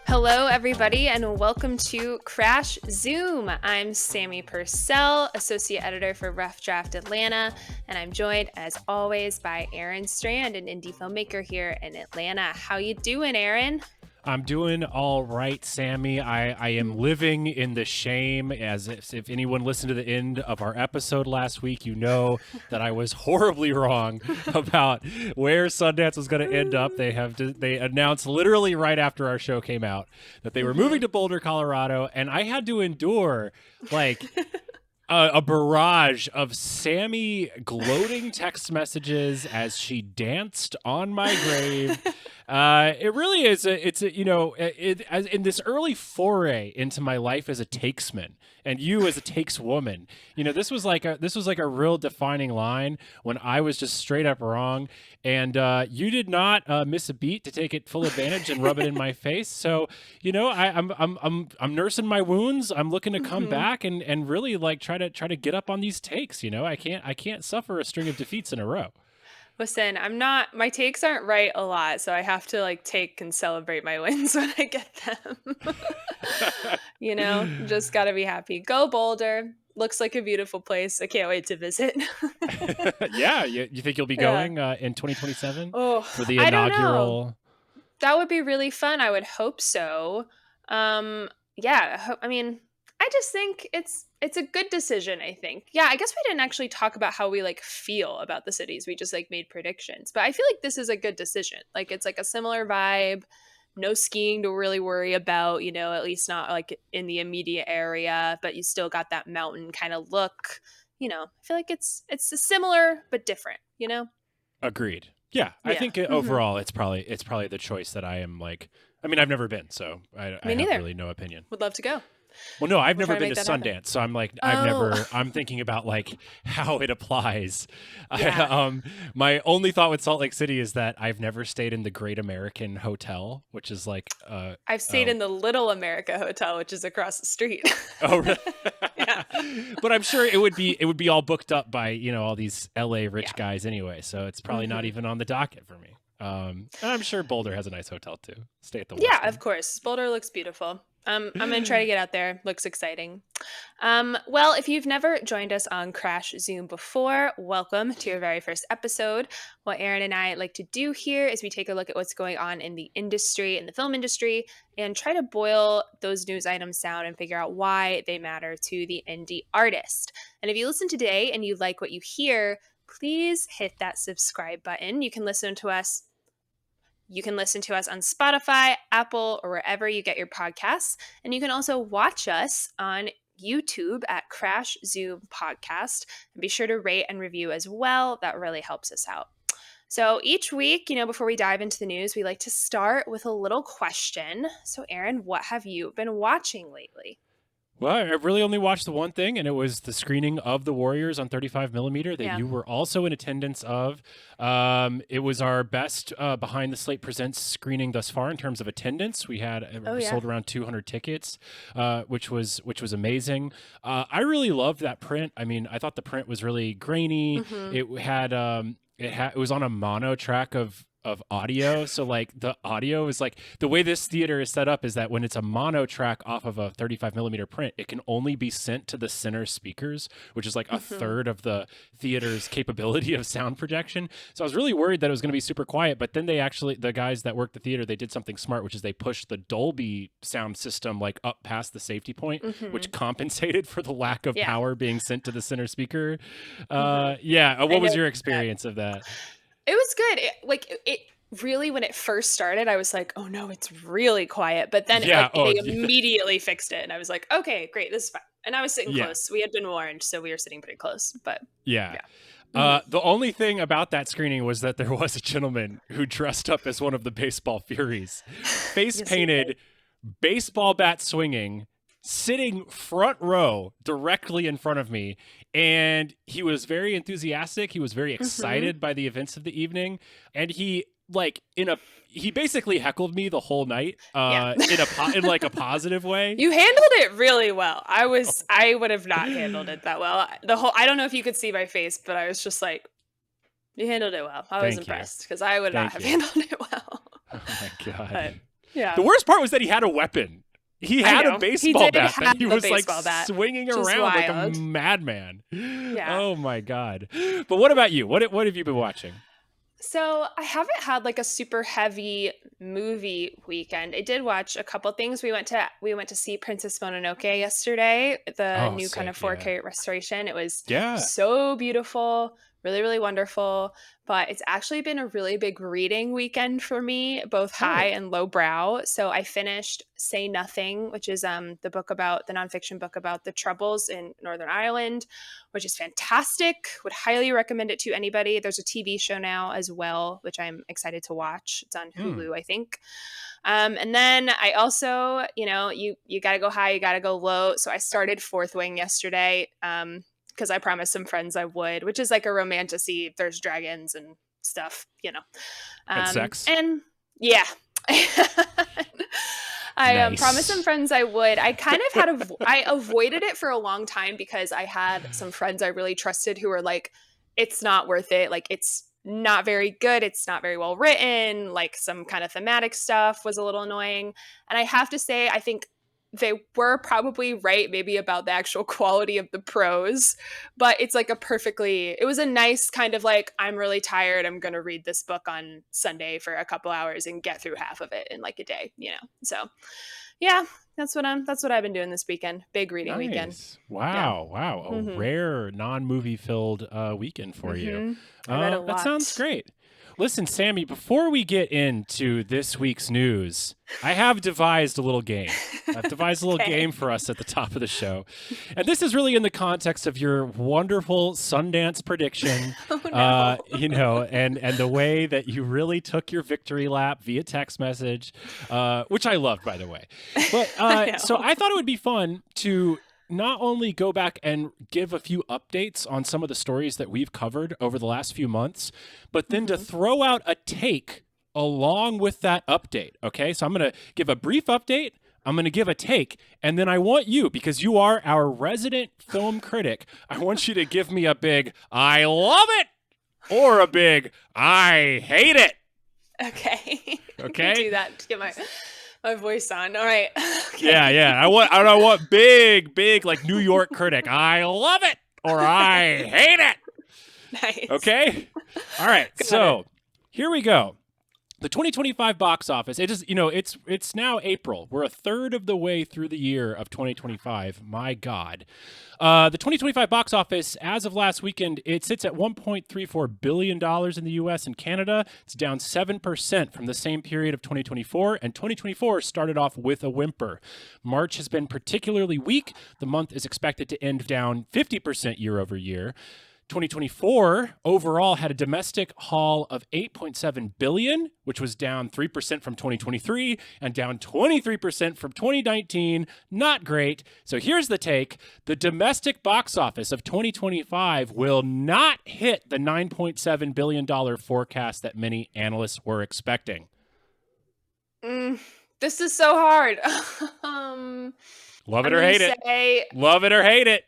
Hello, everybody, and welcome to Crash Zoom. I'm Sammie Purcell, Associate Editor for Rough Draft Atlanta, and I'm joined, as always, by Aaron Strand, an indie filmmaker here in Atlanta. How you doing, Aaron? I'm doing all right, Sammie. I am living in the shame, as if anyone listened to the end of our episode last week, you know that I was horribly wrong about where Sundance was going to end up. They announced literally right after our show came out that they were moving to Boulder, Colorado, and I had to endure like a barrage of Sammie gloating text messages as she danced on my grave. It really is. It's as in this early foray into my life as a takesman, and you as a takeswoman. This was like a real defining line when I was just straight up wrong, and you did not miss a beat to take it full advantage and rub it in my face. So I'm nursing my wounds. I'm looking to come back and really like try to get up on these takes. I can't suffer a string of defeats in a row. Listen, my takes aren't right a lot, so I have to like take and celebrate my wins when I get them. Just gotta be happy. Go Boulder. Looks like a beautiful place. I can't wait to visit. Yeah, you think you'll be going in 2027 for the I don't know. inaugural? That would be really fun. I would hope so. I just think it's a good decision, I think. Yeah, I guess we didn't actually talk about how we like feel about the cities. We just like made predictions. But I feel like this is a good decision. Like it's like a similar vibe. No skiing to really worry about, at least not like in the immediate area, but you still got that mountain kind of look. I feel like it's similar but different, Agreed. Yeah, I think overall it's probably the choice that I am like. I mean, I've never been, so I have really no opinion. Would love to go. Well, no, I've never been to Sundance, so I'm like, I'm thinking about like how it applies. Yeah. My only thought with Salt Lake City is that I've never stayed in the Great American Hotel, which is like, I've stayed in the Little America Hotel, which is across the street. Oh, really? Yeah. But I'm sure it would be all booked up by, all these LA rich guys anyway. So it's probably not even on the docket for me. And I'm sure Boulder has a nice hotel too. Stay at the Westin. Yeah, of course. Boulder looks beautiful. I'm going to try to get out there. Looks exciting. Well, if you've never joined us on Crash Zoom before, welcome to your very first episode. What Aaron and I like to do here is we take a look at what's going on in the industry, in the film industry, and try to boil those news items down and figure out why they matter to the indie artist. And if you listen today and you like what you hear, please hit that subscribe button. You can listen to us on Spotify, Apple, or wherever you get your podcasts. And you can also watch us on YouTube at Crash Zoom Podcast. And be sure to rate and review as well. That really helps us out. So each week, before we dive into the news, we like to start with a little question. So Aaron, what have you been watching lately? Well, I've really only watched the one thing, and it was the screening of The Warriors on 35mm that you were also in attendance of. It was our best Behind the Slate Presents screening thus far in terms of attendance. We had sold around 200 tickets, which was amazing. I really loved that print. I mean, I thought the print was really grainy. It had it was on a mono track of audio, so like the audio is like, the way this theater is set up is that when it's a mono track off of a 35mm print, it can only be sent to the center speakers, which is like a third of the theater's capability of sound projection. So I was really worried that it was going to be super quiet, but then the guys that worked the theater, they did something smart, which is they pushed the Dolby sound system like up past the safety point, which compensated for the lack of power being sent to the center speaker. What was your experience of that? It was good. It really, when it first started, I was like, oh no, it's really quiet. But then they immediately fixed it. And I was like, okay, great, this is fine. And I was sitting close. We had been warned, so we were sitting pretty close. But the only thing about that screening was that there was a gentleman who dressed up as one of the baseball Furies, face painted, baseball bat swinging, sitting front row directly in front of me. And he was very enthusiastic. He was very excited by the events of the evening. And he basically heckled me the whole night in like a positive way. You handled it really well. I would have not handled it that well. I don't know if you could see my face, but I was just like, you handled it well. I was impressed because I would not have handled it well. Oh my God. Yeah. The worst part was that he had a weapon. He had a baseball bat that he was like swinging around like a madman. Yeah. Oh my God. But what about you? What have you been watching? So I haven't had like a super heavy movie weekend. I did watch a couple things. We went to see Princess Mononoke yesterday, the Oh, new kind sick, of 4K restoration. It was yeah. so beautiful, really, really wonderful. But it's actually been a really big reading weekend for me, both high and low brow. So I finished Say Nothing, which is the nonfiction book about the Troubles in Northern Ireland, which is fantastic. Would highly recommend it to anybody. There's a TV show now as well, which I'm excited to watch. It's on Hulu, I think. And then I also, you got to go high, you got to go low. So I started Fourth Wing yesterday because I promised some friends I would, which is like a romantasy. There's dragons and stuff, And sex. And yeah. I promised some friends I would. I kind of I avoided it for a long time because I had some friends I really trusted who were like, it's not worth it. Like, it's not very good. It's not very well written. Like, some kind of thematic stuff was a little annoying. And I have to say, I think they were probably right maybe about the actual quality of the prose, but it's like it was a nice kind of like, I'm really tired, I'm going to read this book on Sunday for a couple hours and get through half of it in like a day, So yeah, that's what I've been doing this weekend. Big reading weekend. Wow. Yeah. Wow. A rare non-movie filled weekend for you. I read a lot. That sounds great. Listen, Sammie, before we get into this week's news, I have devised a little game. I've devised a little game for us at the top of the show. And this is really in the context of your wonderful Sundance prediction, and the way that you really took your victory lap via text message, which I loved, by the way. But so I thought it would be fun to not only go back and give a few updates on some of the stories that we've covered over the last few months, but then to throw out a take along with that update. Okay, so I'm going to give a brief update. I'm going to give a take, and then I want you, because you are our resident film critic, I want you to give me a big, I love it, or a big, I hate it. Okay. Okay. I can do that to get my voice on. All right. Okay. Yeah. I want big, like New York critic. I love it, or I hate it. Nice. Okay. All right. So here we go. The 2025 box office. It is, it's now April. We're a third of the way through the year of 2025. My God. The 2025 box office, as of last weekend, it sits at $1.34 billion in the U.S. and Canada. It's down 7% from the same period of 2024, and 2024 started off with a whimper. March has been particularly weak. The month is expected to end down 50% year over year. 2024 overall had a domestic haul of $8.7 billion, which was down 3% from 2023 and down 23% from 2019. Not great. So here's the take. The domestic box office of 2025 will not hit the $9.7 billion forecast that many analysts were expecting. This is so hard. Love it or hate it. Love it or hate it.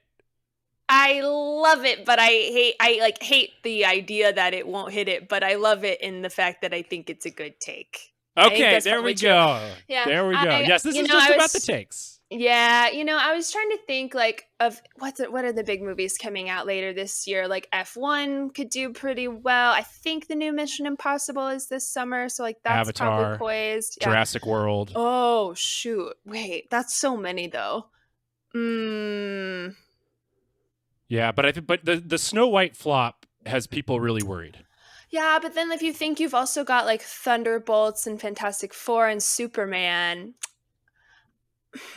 I love it, but I hate the idea that it won't hit it, but I love it in the fact that I think it's a good take. Okay, there we go. Yeah. There we go. Yes, this is just about the takes. Yeah, I was trying to think like of what are the big movies coming out later this year? Like F1 could do pretty well. I think the new Mission Impossible is this summer, so like that's Avatar, probably poised. Yeah. Jurassic World. Oh, shoot. Wait, that's so many though. Yeah, but the Snow White flop has people really worried. Yeah, but then if you think you've also got like Thunderbolts and Fantastic Four and Superman,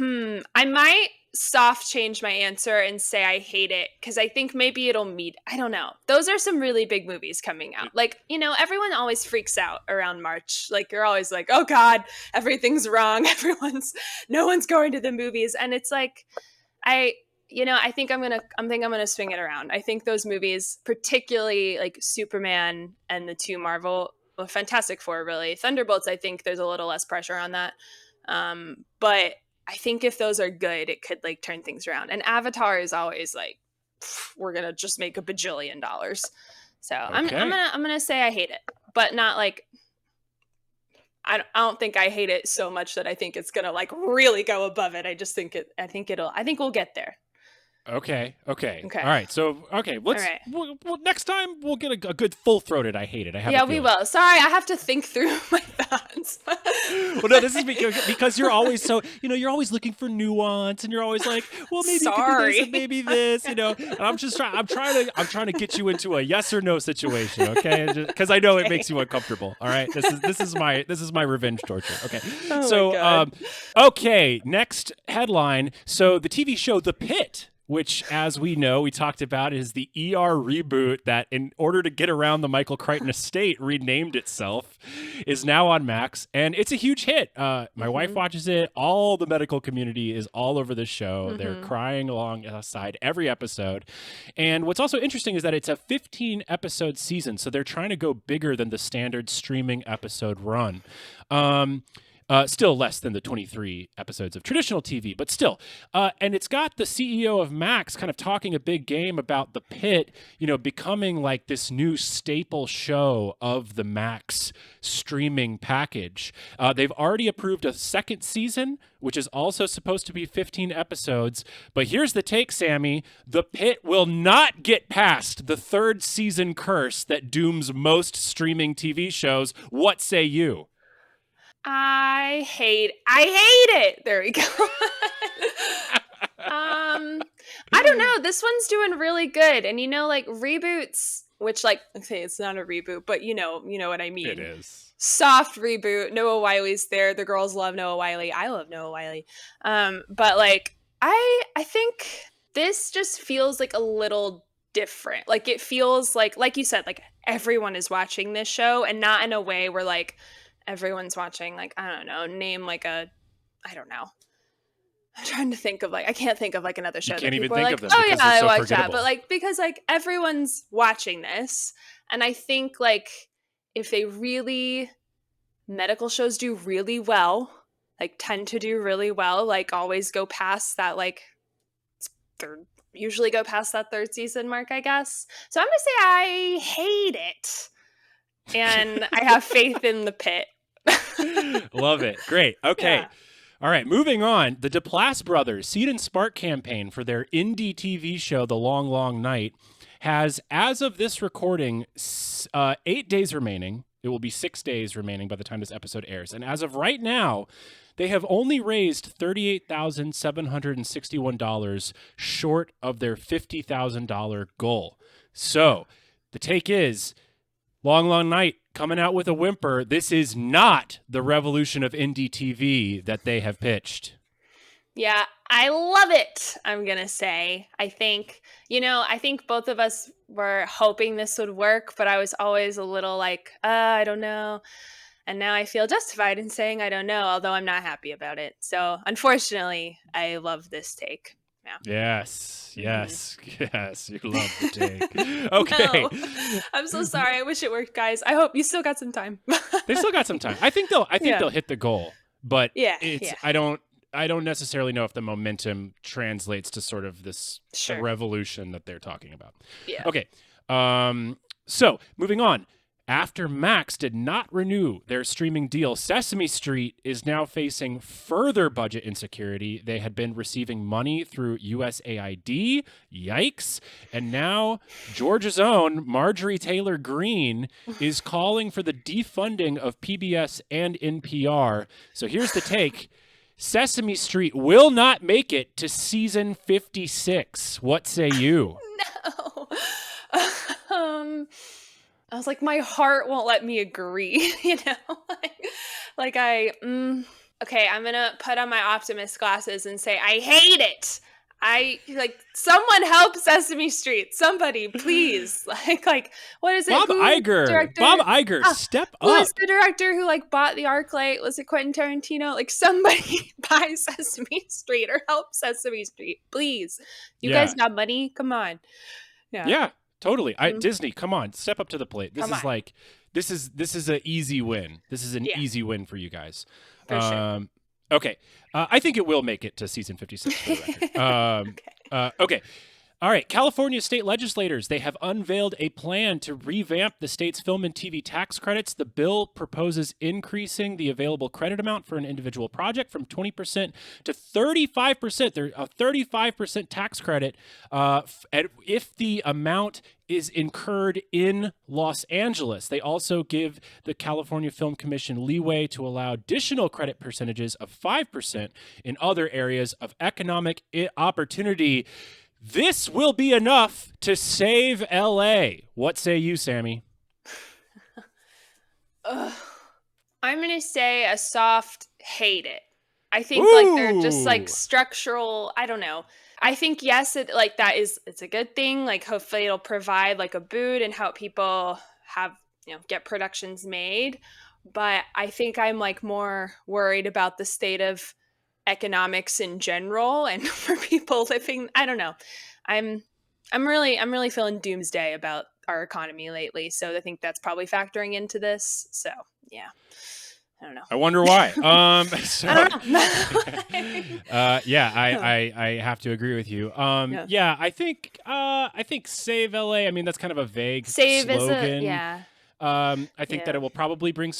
I might soft change my answer and say I hate it because I think maybe it'll meet. I don't know. Those are some really big movies coming out. Like, everyone always freaks out around March. Like, you're always like, oh God, everything's wrong. No one's going to the movies. And it's like, I think I'm gonna swing it around. I think those movies, particularly like Superman and the two Fantastic Four, really. Thunderbolts, I think there's a little less pressure on that. But I think if those are good, it could like turn things around. And Avatar is always like, we're gonna just make $1 bajillion. So okay. I'm gonna say I hate it, but not like I don't think I hate it so much that I think it's gonna like really go above it. I think we'll get there. Okay. All Okay. right. So, okay, All right. well, next time we'll get a good full-throated I hate it. I have a Yeah, we feeling. will. Sorry, I have to think through my thoughts. Well, no, this is because you're always so, you're always looking for nuance, and you're always like, well, maybe you could do this and Sorry. maybe this, And I'm just I'm trying to get you into a yes or no situation, okay? Because I know it makes you uncomfortable. All right, this is my revenge torture. Okay, Oh my so God. okay, next headline. So the TV show The Pit, which, as we know, we talked about, is the ER reboot that, in order to get around the Michael Crichton estate, renamed itself, is now on Max, and it's a huge hit. My wife watches it. All the medical community is all over the show. They're crying alongside every episode. And what's also interesting is that it's a 15-episode season, so they're trying to go bigger than the standard streaming episode run. Still less than the 23 episodes of traditional TV, but still. And it's got the CEO of Max kind of talking a big game about The Pit, becoming like this new staple show of the Max streaming package. They've already approved a second season, which is also supposed to be 15 episodes. But here's the take, Sammie. The Pit will not get past the third season curse that dooms most streaming TV shows. What say you? I hate it. There we go. I don't know. This one's doing really good. And like reboots, which like, okay, it's not a reboot, but you know what I mean. It is. Soft reboot. Noah Wiley's there. The girls love Noah Wiley. I love Noah Wiley. But like, I think this just feels like a little different. Like it feels like you said, like everyone is watching this show, and not in a way where like everyone's watching, like, I don't know, name like I don't know. I'm trying to think of like, I can't think of like another show. You can't that even people think are like, of them. oh yeah, I so watch forgettable. that. But like, because like everyone's watching this, and I think like if they really, medical shows do really well, like tend to do really well, like always go past that like usually go past that third season mark, I guess. So I'm gonna say I hate it, and I have faith in The Pit. Love it. Great. Okay. Yeah. All right. Moving on. The Duplass brothers Seed and Spark campaign for their indie TV show, The Long, Long Night, has, as of this recording, 8 days remaining. It will be 6 days remaining by the time this episode airs. And as of right now, they have only raised $38,761 short of their $50,000 goal. So the take is, Long, Long Night coming out with a whimper. This is not the revolution of indie TV that they have pitched. Yeah, I love it, I'm going to say. I think both of us were hoping this would work, but I was always a little like, I don't know. And now I feel justified in saying I don't know, although I'm not happy about it. So unfortunately, I love this take. Yeah. Yes, you love the take. Okay. No, I'm so sorry. I wish it worked, guys. I hope you still got some time. They still got some time. I think they'll hit the goal, but I don't necessarily know if the momentum translates to sort of this revolution that they're talking about. Yeah. Okay. So moving on. After Max did not renew their streaming deal, Sesame Street is now facing further budget insecurity. They had been receiving money through USAID. Yikes. And now Georgia's own Marjorie Taylor Greene is calling for the defunding of PBS and NPR. So here's the take. Sesame Street will not make it to season 56. What say you? No. I was like, my heart won't let me agree, okay, I'm going to put on my optimist glasses and say, I hate it. Someone help Sesame Street. Somebody, please. What is it? Bob Iger, step up. Who was the director who bought the ArcLight? Was it Quentin Tarantino? Somebody buy Sesame Street or help Sesame Street, please. You guys got money? Come on. Yeah. Totally. Disney, come on, step up to the plate. This is an easy win. This is an easy win for you guys. For sure. Okay. I think it will make it to season 56 for the record. Okay. All right, California state legislators, they have unveiled a plan to revamp the state's film and TV tax credits. The bill proposes increasing the available credit amount for an individual project from 20% to 35%. There's a 35% tax credit if the amount is incurred in Los Angeles. They also give the California Film Commission leeway to allow additional credit percentages of 5% in other areas of economic opportunity. This will be enough to save LA. What say you, Sammie? I'm going to say a soft hate it. I think Ooh. like they're just like structural, I don't know. I think yes, it's a good thing. Like hopefully it'll provide like a boot and help people have, get productions made. But I think I'm like more worried about the state of economics in general and for people living, I don't know. I'm really feeling doomsday about our economy lately. So I think that's probably factoring into this. So yeah. I don't know. I wonder why. I don't know. Yeah, I have to agree with you. Yeah, I think save LA. I mean, that's kind of a vague slogan. I think that it will probably bring.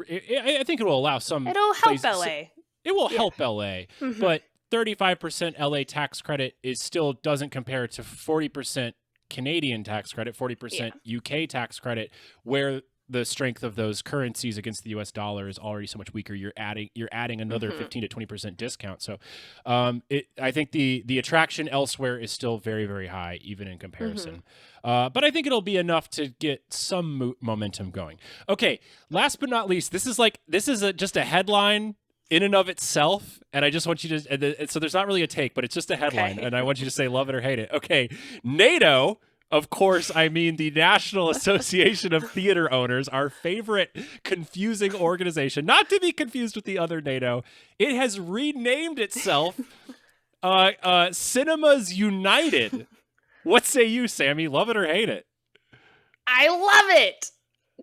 I think it will allow some. It'll help LA. It will help LA, but 35% LA tax credit still doesn't compare to 40% Canadian tax credit, 40% UK tax credit, where the strength of those currencies against the US dollar is already so much weaker. You're adding another 15 to 20% discount. So I think the attraction elsewhere is still very, very high, even in comparison. But I think it'll be enough to get some momentum going. Okay, last but not least, this is just a headline in and of itself, and I just want you to, so there's not really a take, but it's just a headline, and I want you to say love it or hate it. Okay, NATO, of course, I mean the National Association of Theater Owners, our favorite confusing organization, not to be confused with the other NATO. It has renamed itself Cinemas United. What say you, Sammie? Love it or hate it? I love it.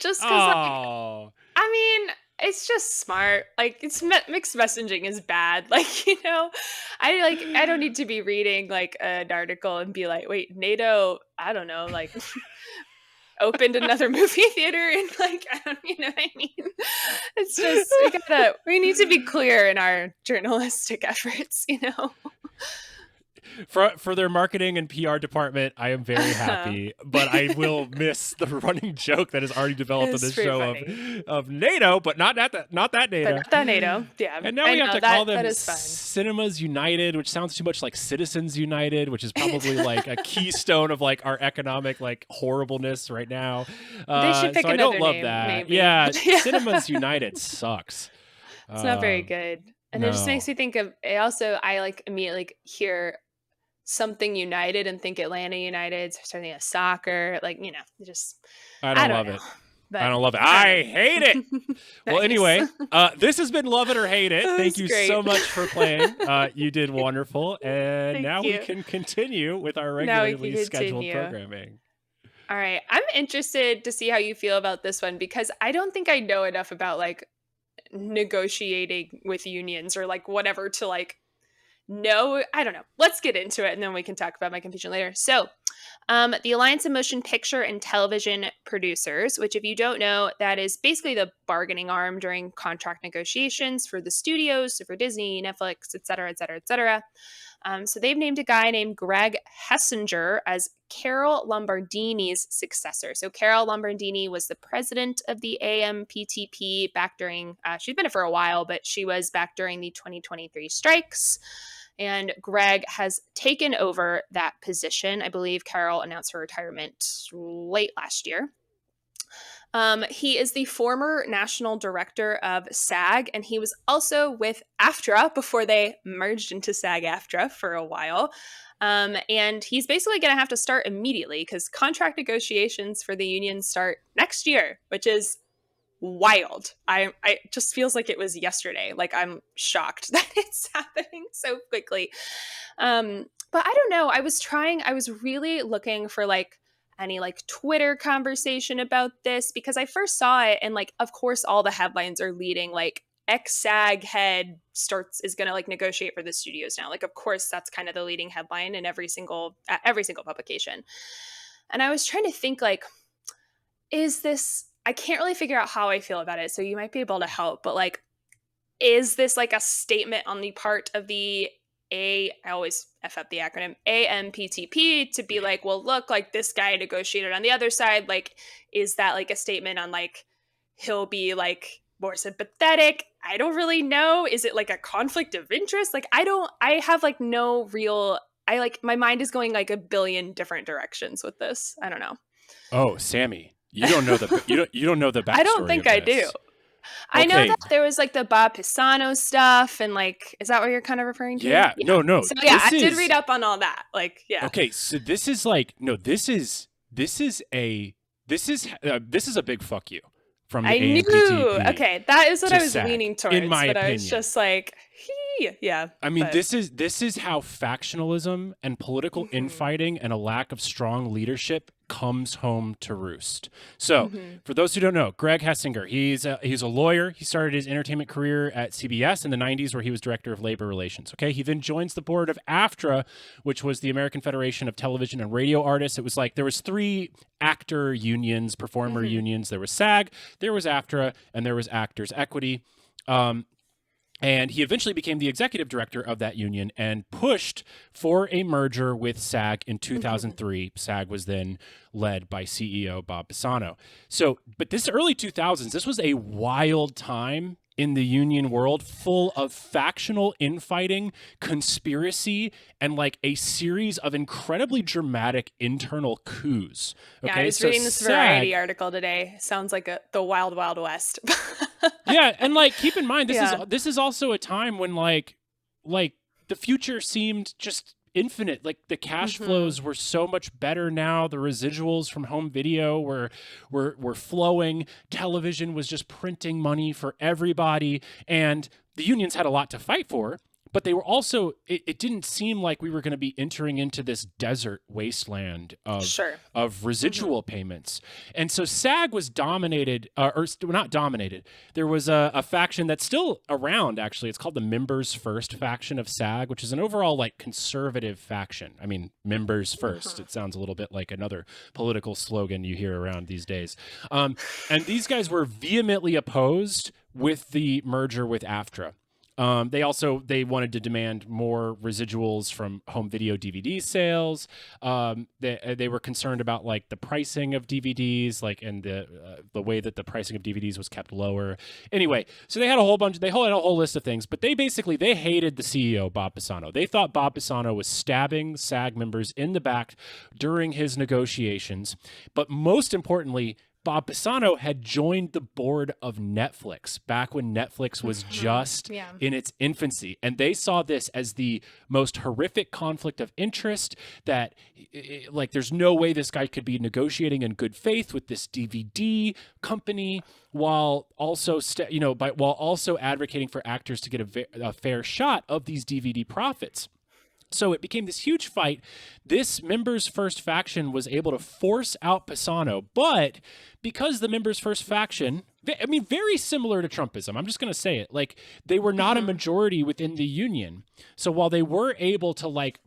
Just because, I mean, it's just smart. Like, it's mixed messaging is bad. Like, I don't need to be reading like an article and be like, wait, NATO, I don't know, like opened another movie theater and like, I don't, you know what I mean? It's just, we need to be clear in our journalistic efforts, For their marketing and PR department, I am very happy, but I will miss the running joke that has already developed on this show of NATO, but not that NATO. But not that NATO, yeah. And now we have to call them Cinemas United, which sounds too much like Citizens United, which is probably like a keystone of like our economic like horribleness right now. They should pick another name. I don't love that. Maybe. Yeah, Cinemas United sucks. It's not very good, and it just makes me think of. I like immediately hear something United and think Atlanta United, something of soccer, like, just I don't love it. But I don't love it. I hate it. Well, anyway, this has been Love It or Hate It. Thank you so much for playing. You did wonderful. And now we can continue with our regularly scheduled programming. All right. I'm interested to see how you feel about this one because I don't think I know enough about like negotiating with unions or like whatever to like no, I don't know. Let's get into it and then we can talk about my confusion later. So, the Alliance of Motion Picture and Television Producers, which if you don't know, that is basically the bargaining arm during contract negotiations for the studios, so for Disney, Netflix, et cetera, et cetera, et cetera. So they've named a guy named Greg Hessinger as Carol Lombardini's successor. So Carol Lombardini was the president of the AMPTP back during, she'd been it for a while, but she was back during the 2023 strikes. And Greg has taken over that position. I believe Carol announced her retirement late last year. He is the former national director of SAG, and he was also with AFTRA before they merged into SAG-AFTRA for a while. And he's basically going to have to start immediately because contract negotiations for the union start next year, which is wild. I just feels like it was yesterday. Like I'm shocked that it's happening so quickly. But I don't know. I was really looking for like any like Twitter conversation about this because I first saw it and like, of course, all the headlines are leading like ex-SAG head is going to like negotiate for the studios now. Like, of course, that's kind of the leading headline in every single publication. And I was trying to think, like, is this, I can't really figure out how I feel about it. So you might be able to help, but like, is this like a statement on the part of the I always F up the acronym, AMPTP, to be like, well, look, like this guy negotiated on the other side. Like, is that like a statement on like, he'll be like more sympathetic? I don't really know. Is it like a conflict of interest? Like, I have like no real, my mind is going like a billion different directions with this. I don't know. Oh, Sammie, you don't know the you don't know the backstory. I don't think I do. I know that there was like the Bob Pisano stuff, and like, is that what you're kind of referring to? Yeah. No. So yeah, I did read up on all that. Like, yeah. Okay, so this is like, no, this is a big fuck you from the AMPTP. Knew. Okay, that is what I was SAG, leaning towards. in my opinion. I was just like, yeah. I mean, this is how factionalism and political infighting and a lack of strong leadership comes home to roost. So, for those who don't know, Greg Hessinger, he's a lawyer. He started his entertainment career at CBS in the 90s, where he was director of labor relations. Okay, he then joins the board of AFTRA, which was the American Federation of Television and Radio Artists. It was like there was 3 actor unions, performer unions. There was SAG, there was AFTRA, and there was Actors Equity. And he eventually became the executive director of that union and pushed for a merger with SAG in 2003. SAG was then led by CEO Bob Pisano. So, but this early 2000s, this was a wild time in the union world, full of factional infighting, conspiracy, and like a series of incredibly dramatic internal coups. Okay? Yeah, I was reading this Variety article today. Sounds like the wild, wild west. Yeah, and like keep in mind, this is also a time when like the future seemed just infinite. Like the cash flows were so much better now. The residuals from home video were flowing. Television was just printing money for everybody, and the unions had a lot to fight for. But they were also, it didn't seem like we were going to be entering into this desert wasteland of residual payments. And so SAG was dominated, or not dominated. There was a faction that's still around, actually. It's called the Members First faction of SAG, which is an overall like conservative faction. I mean, Members First. It sounds a little bit like another political slogan you hear around these days. And these guys were vehemently opposed with the merger with AFTRA. They wanted to demand more residuals from home video DVD sales. They were concerned about like the pricing of DVDs, like and the way that the pricing of DVDs was kept lower. Anyway, so they had a whole list of things, but they hated the CEO Bob Pisano. They thought Bob Pisano was stabbing SAG members in the back during his negotiations, but most importantly, Bob Pisano had joined the board of Netflix back when Netflix was just in its infancy. And they saw this as the most horrific conflict of interest, that like there's no way this guy could be negotiating in good faith with this DVD company while also advocating for actors to get a fair shot of these DVD profits. So it became this huge fight. This Members First faction was able to force out Pisano, but because the Members First faction, I mean, very similar to Trumpism, I'm just going to say it, like they were not a majority within the union. So while they were able to like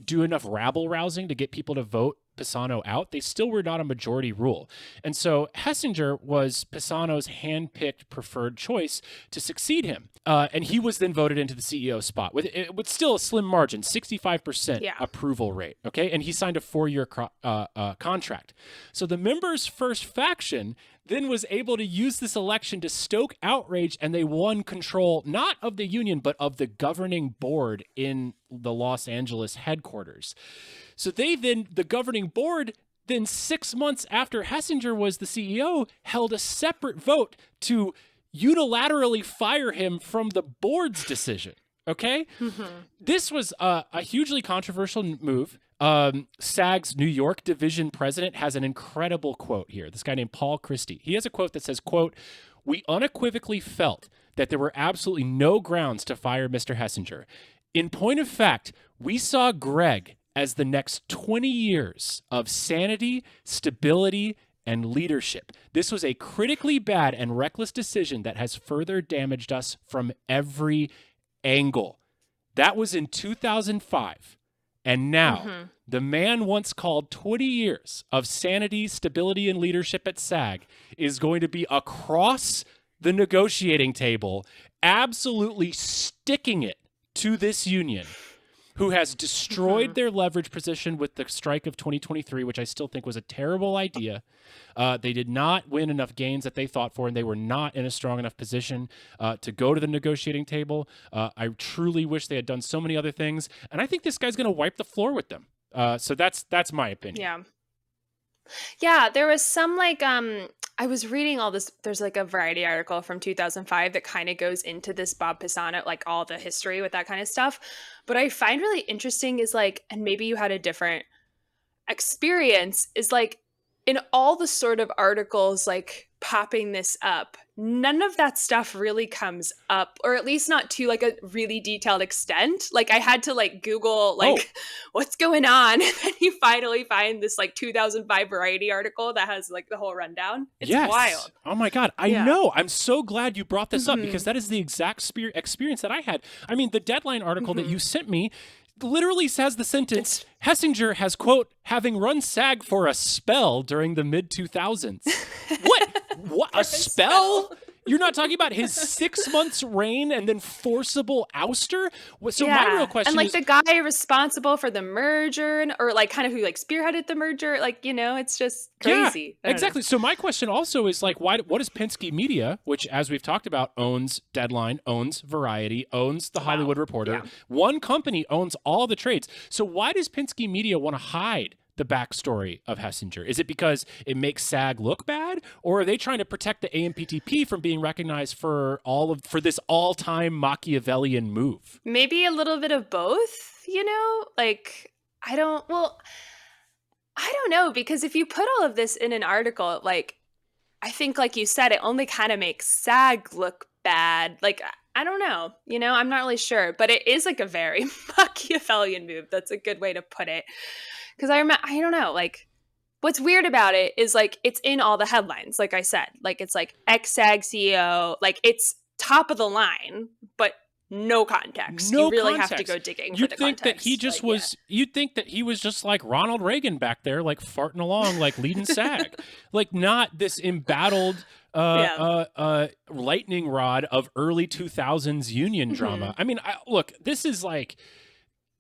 do enough rabble rousing to get people to vote Pisano out, they still were not a majority rule. And so Hessinger was Pisano's handpicked preferred choice to succeed him. And he was then voted into the CEO spot with still a slim margin, 65% approval rate. Okay. And he signed a 4-year contract. So the Members First faction then was able to use this election to stoke outrage, and they won control not of the union, but of the governing board in the Los Angeles headquarters. So the governing board, then 6 months after Hessinger was the CEO, held a separate vote to unilaterally fire him from the board's decision. Okay? This was a hugely controversial move. SAG's New York division president has an incredible quote here. This guy named Paul Christie. He has a quote that says, quote, "We unequivocally felt that there were absolutely no grounds to fire Mr. Hessinger. In point of fact, we saw Greg as the next 20 years of sanity, stability, and leadership. This was a critically bad and reckless decision that has further damaged us from every angle. That was in 2005. And now, the man once called 20 years of sanity, stability, and leadership at SAG is going to be across the negotiating table, absolutely sticking it to this union, who has destroyed their leverage position with the strike of 2023, which I still think was a terrible idea. They did not win enough gains that they thought for, and they were not in a strong enough position to go to the negotiating table. I truly wish they had done so many other things, and I think this guy's going to wipe the floor with them. So that's my opinion. Yeah. Yeah, there was some I was reading all this. There's like a Variety article from 2005 that kind of goes into this Bob Pisano, like all the history with that kind of stuff. But I find really interesting is like, and maybe you had a different experience, is like in all the sort of articles like popping this up, none of that stuff really comes up, or at least not to like a really detailed extent. Like I had to like Google like what's going on, and then you finally find this like 2005 Variety article that has like the whole rundown. It's wild. Oh my God. I know. I'm so glad you brought this up, because that is the exact experience that I had. I mean, the Deadline article that you sent me literally says the sentence, Hessinger has, quote, having run SAG for a spell during the mid-2000s. What? A spell? You're not talking about his 6 months reign and then forcible ouster? So my real question is... And like is, the guy responsible for the merger, or like kind of who like spearheaded the merger, like, you know, it's just crazy. Yeah, exactly. So my question also is like, what is Penske Media, which as we've talked about owns Deadline, owns Variety, owns The Hollywood Reporter. Yeah. One company owns all the trades. So why does Penske Media want to hide the backstory of Hessinger? Is it because it makes SAG look bad, or are they trying to protect the AMPTP from being recognized for this all-time Machiavellian move? Maybe a little bit of both, you know? Like, I don't know, because if you put all of this in an article, like, I think, like you said, it only kind of makes SAG look bad. Like, I don't know, you know, I'm not really sure, but it is like a very Machiavellian move. That's a good way to put it. Because I don't know, like, what's weird about it is, like, it's in all the headlines, like I said. Like, it's, like, ex-SAG CEO. Like, it's top of the line, but no context. You really have to go digging for the context. You'd think that he was just like Ronald Reagan back there, like, farting along, like, leading SAG. Like, not this embattled lightning rod of early 2000s union drama. I mean, look, this is like...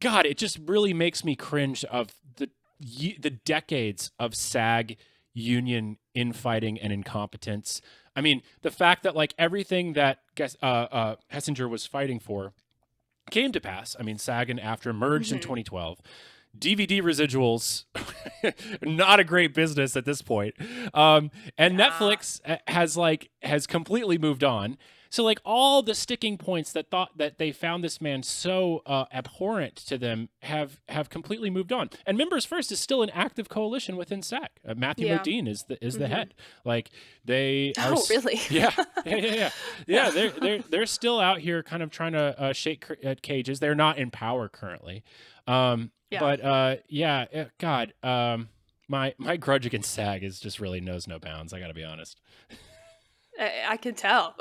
God, it just really makes me cringe of the decades of SAG union infighting and incompetence. I mean, the fact that like everything that Hessinger was fighting for came to pass. I mean, SAG and AFTRA merged in 2012. DVD residuals, not a great business at this point. And Netflix has completely moved on. So like all the sticking points that thought that they found this man so abhorrent to them have completely moved on. And Members First is still an active coalition within SAG. Matthew Modine is the head. Like they are. Oh, really? Yeah. They're still out here kind of trying to shake cages. They're not in power currently. God, my grudge against SAG is just really knows no bounds. I got to be honest. I can tell.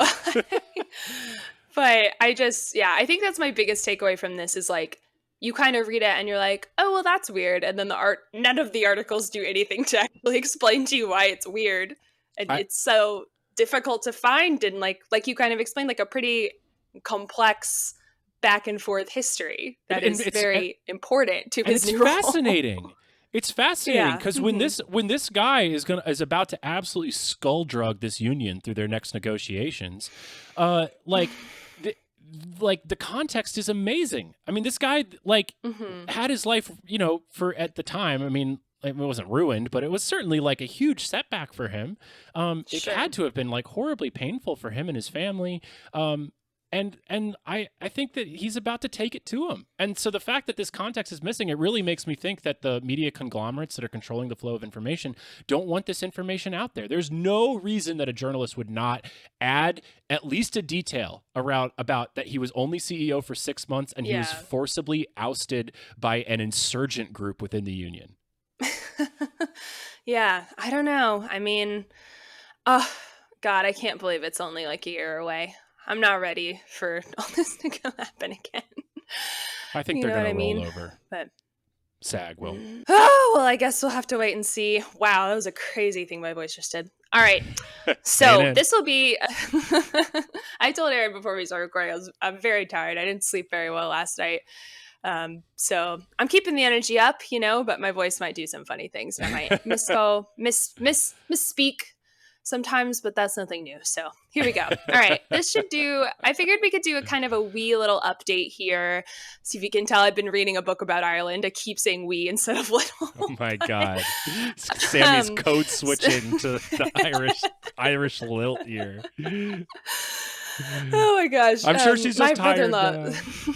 But I think that's my biggest takeaway from this is like, you kind of read it and you're like, oh, well, that's weird. And then none of the articles do anything to actually explain to you why it's weird. And it's so difficult to find. And like you kind of explained, like a pretty complex back and forth history that is very important to his new role. It's fascinating. It's fascinating because when this guy is about to absolutely skull drug this union through their next negotiations, the context is amazing. I mean, this guy had his life, for at the time. I mean, it wasn't ruined, but it was certainly like a huge setback for him. It had to have been like horribly painful for him and his family. And I think that he's about to take it to him. And so the fact that this context is missing, it really makes me think that the media conglomerates that are controlling the flow of information don't want this information out there. There's no reason that a journalist would not add at least a detail about that he was only CEO for 6 months and he was forcibly ousted by an insurgent group within the union. Yeah, I don't know. I mean, oh, God, I can't believe it's only like a year away. I'm not ready for all this to go happen again. I think You they're know what gonna I roll mean? over. But SAG will. oh, well, I guess we'll have to wait and see. Wow, that was a crazy thing my voice just did. All right. Staying So in. this will be. I told Aaron before we started recording, I'm very tired. I didn't sleep very well last night. So I'm keeping the energy up, but my voice might do some funny things, and I might misspeak sometimes, but that's nothing new. So here we go. All right, I figured we could do a kind of a wee little update here. See if you can tell I've been reading a book about Ireland. I keep saying we instead of little. Oh my God. Sammie's code So, switching to the Irish lilt here. oh my gosh. I'm sure she's My just tired brother-in-law now.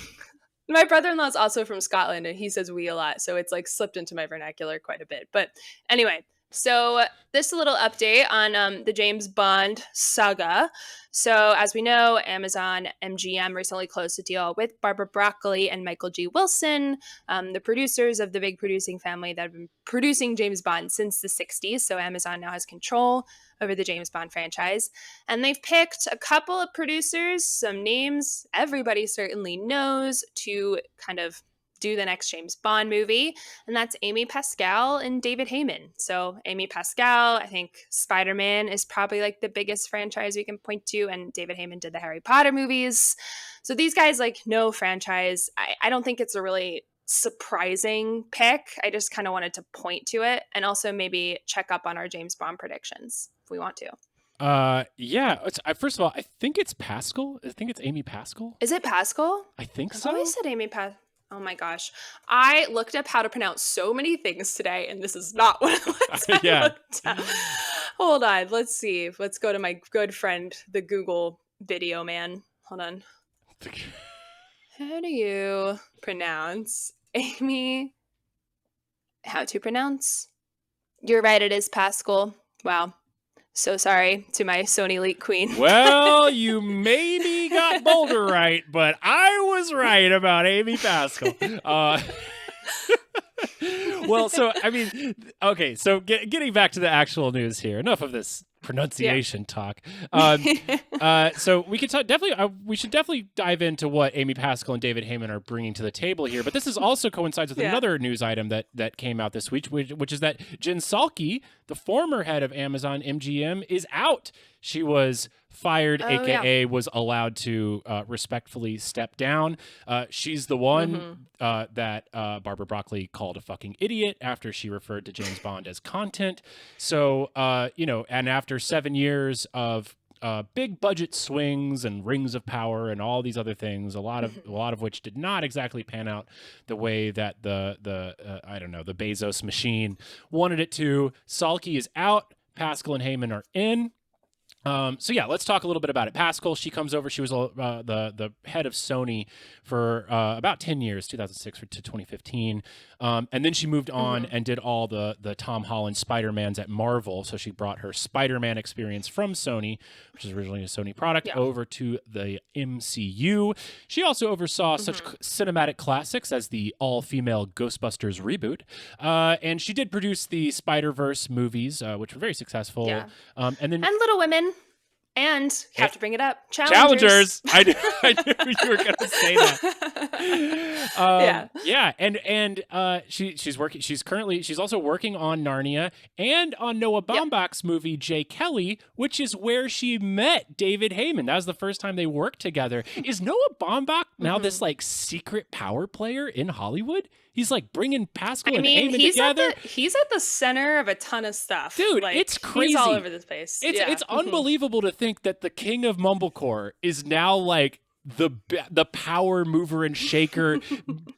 my brother-in-law is also from Scotland, and he says we a lot, so it's like slipped into my vernacular quite a bit. But anyway, so this little update on the James Bond saga. So as we know, Amazon MGM recently closed a deal with Barbara Broccoli and Michael G. Wilson, the producers of the big producing family that have been producing James Bond since the 60s. So Amazon now has control over the James Bond franchise. And they've picked a couple of producers, some names everybody certainly knows, to kind of do the next James Bond movie. And that's Amy Pascal and David Heyman. So, Amy Pascal, I think Spider Man is probably like the biggest franchise we can point to. And David Heyman did the Harry Potter movies. So, these guys like know franchise. I don't think it's a really surprising pick. I just kind of wanted to point to it and also maybe check up on our James Bond predictions if we want to. Yeah. First of all, I think it's Pascal. I think it's Amy Pascal. Is it Pascal? I think I've so. always said Amy Pascal. Oh my gosh. I looked up how to pronounce so many things today, and this is not one of the ones I looked up. Hold on. Let's see. Let's go to my good friend, the Google video man. Hold on. How do you pronounce Amy? How to pronounce? You're right, it is Pascal. Wow. So sorry to my Sony Leak queen. Well, you maybe got Boulder right, but I was right about Amy Pascal. Well, so I mean, okay. So getting back to the actual news here. Enough of this pronunciation talk. So we could definitely we should definitely dive into what Amy Pascal and David Heyman are bringing to the table here. But this is also coincides with another news item that came out this week, which is that Jen Psaki, the former head of Amazon MGM, is out. She was fired, aka was allowed to respectfully step down. She's the one that Barbara Broccoli called a fucking idiot after she referred to James Bond as content. So and after 7 years of big budget swings and rings of power and all these other things, a lot of which did not exactly pan out the way that the Bezos machine wanted it to. Psaki is out. Pascal and Heyman are in. So yeah, let's talk a little bit about it. Pascal, she comes over. She was the head of Sony for about 10 years, 2006 to 2015. And then she moved on and did all the Tom Holland Spider-Mans at Marvel. So she brought her Spider-Man experience from Sony, which is originally a Sony product, over to the MCU. She also oversaw such cinematic classics as the all-female Ghostbusters reboot. And she did produce the Spider-Verse movies, which were very successful. Yeah. And Little Women. And have to bring it up. Challengers. I knew you were going to say that. She's working. She's also working on Narnia and on Noah Baumbach's movie Jay Kelly, which is where she met David Heyman. That was the first time they worked together. Is Noah Baumbach now this like secret power player in Hollywood? He's like bringing Pascal and Heyman together. He's at the center of a ton of stuff. Dude, like, it's crazy. He's all over the place. It's unbelievable to think that the king of mumblecore is now like the power mover and shaker,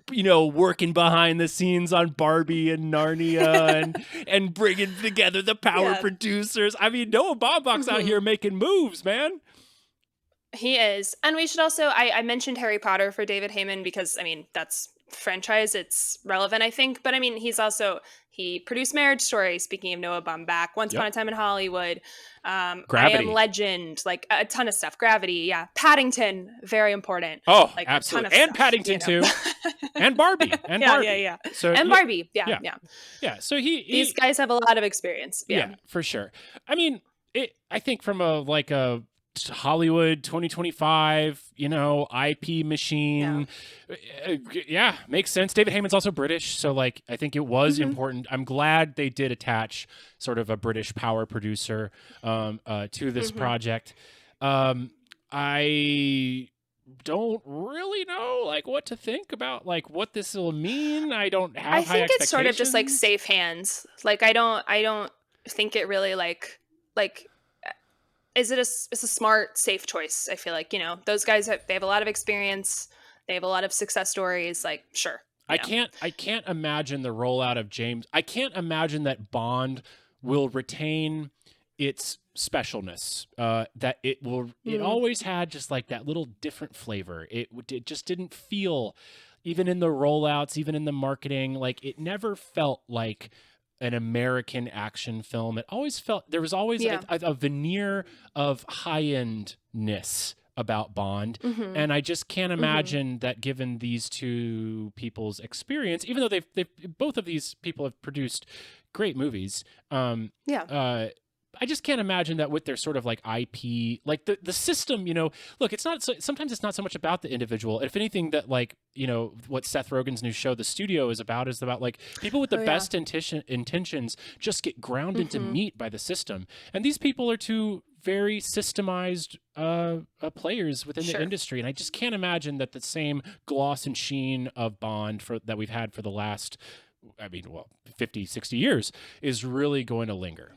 working behind the scenes on Barbie and Narnia and bringing together the power producers. I mean, Noah Baumbach's out here making moves, man. He is. And we should also, I mentioned Harry Potter for David Heyman because, I mean, that's franchise, it's relevant, I think. But I mean, he produced Marriage Story, speaking of Noah Baumbach, Once Upon Yep. a Time in Hollywood, I Am Gravity. Legend, like a ton of stuff. Gravity, yeah. Paddington, very important. Oh, Like a ton absolutely. of And stuff, Paddington too. And Barbie. And Yeah, yeah, Barbie. yeah. So And yeah, Barbie, yeah, yeah. yeah. Yeah. So These he guys have a lot of experience. Yeah. yeah, for sure. I mean, I think from a Hollywood 2025, IP Yeah. machine, yeah, makes sense. David Heyman's also British, so like I think it was Hmm. important. I'm glad they did attach sort of a British power producer to this Hmm. project. I don't really know like what to think about like what this will mean. I don't I have high think it's sort of just like expectations. safe hands. Like I don't think it really like is it it's a smart safe choice. I feel like, those guys they have a lot of experience, they have a lot of success stories, like sure, I can't imagine the rollout of James. I can't imagine that Bond will retain its specialness. That it Mm, always had just like that little different flavor. It just didn't feel, even in the rollouts, even in the marketing, like it never felt like an American action film. It always felt there was always yeah. a veneer of high endness about Bond. Mhm. And I just can't Mhm. imagine that, given these two people's experience, even though they've both of these people have produced great movies, Yeah. uh, I just can't imagine that with their sort of like IP, like the system. Look, it's not. Sometimes it's not so much about the individual. If anything, that like what Seth Rogen's new show, The Studio, is about like people with the Oh yeah. best intentions just get ground into Mhm. meat by the system, and these people are two very systemized players within the Sure. industry, and I just can't imagine that the same gloss and sheen of Bond that we've had for the last, I mean, well, 50, 60 years is really going to linger.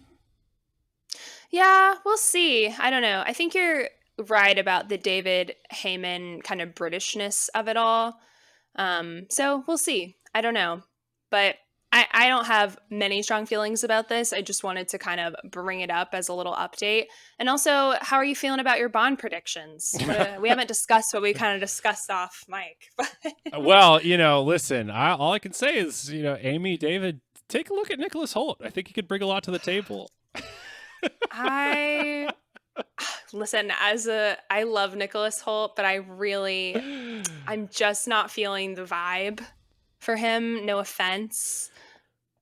Yeah, we'll see. I don't know. I think you're right about the David Heyman kind of Britishness of it all. So we'll see. I don't know. But I don't have many strong feelings about this. I just wanted to kind of bring it up as a little update. And also, how are you feeling about your Bond predictions? We haven't discussed what we kind of discussed off mic. Well, listen, all I can say is, Amy, David, take a look at Nicholas Holt. I think he could bring a lot to the table. I listen, I love Nicholas Holt, but I'm just not feeling the vibe for him. No offense.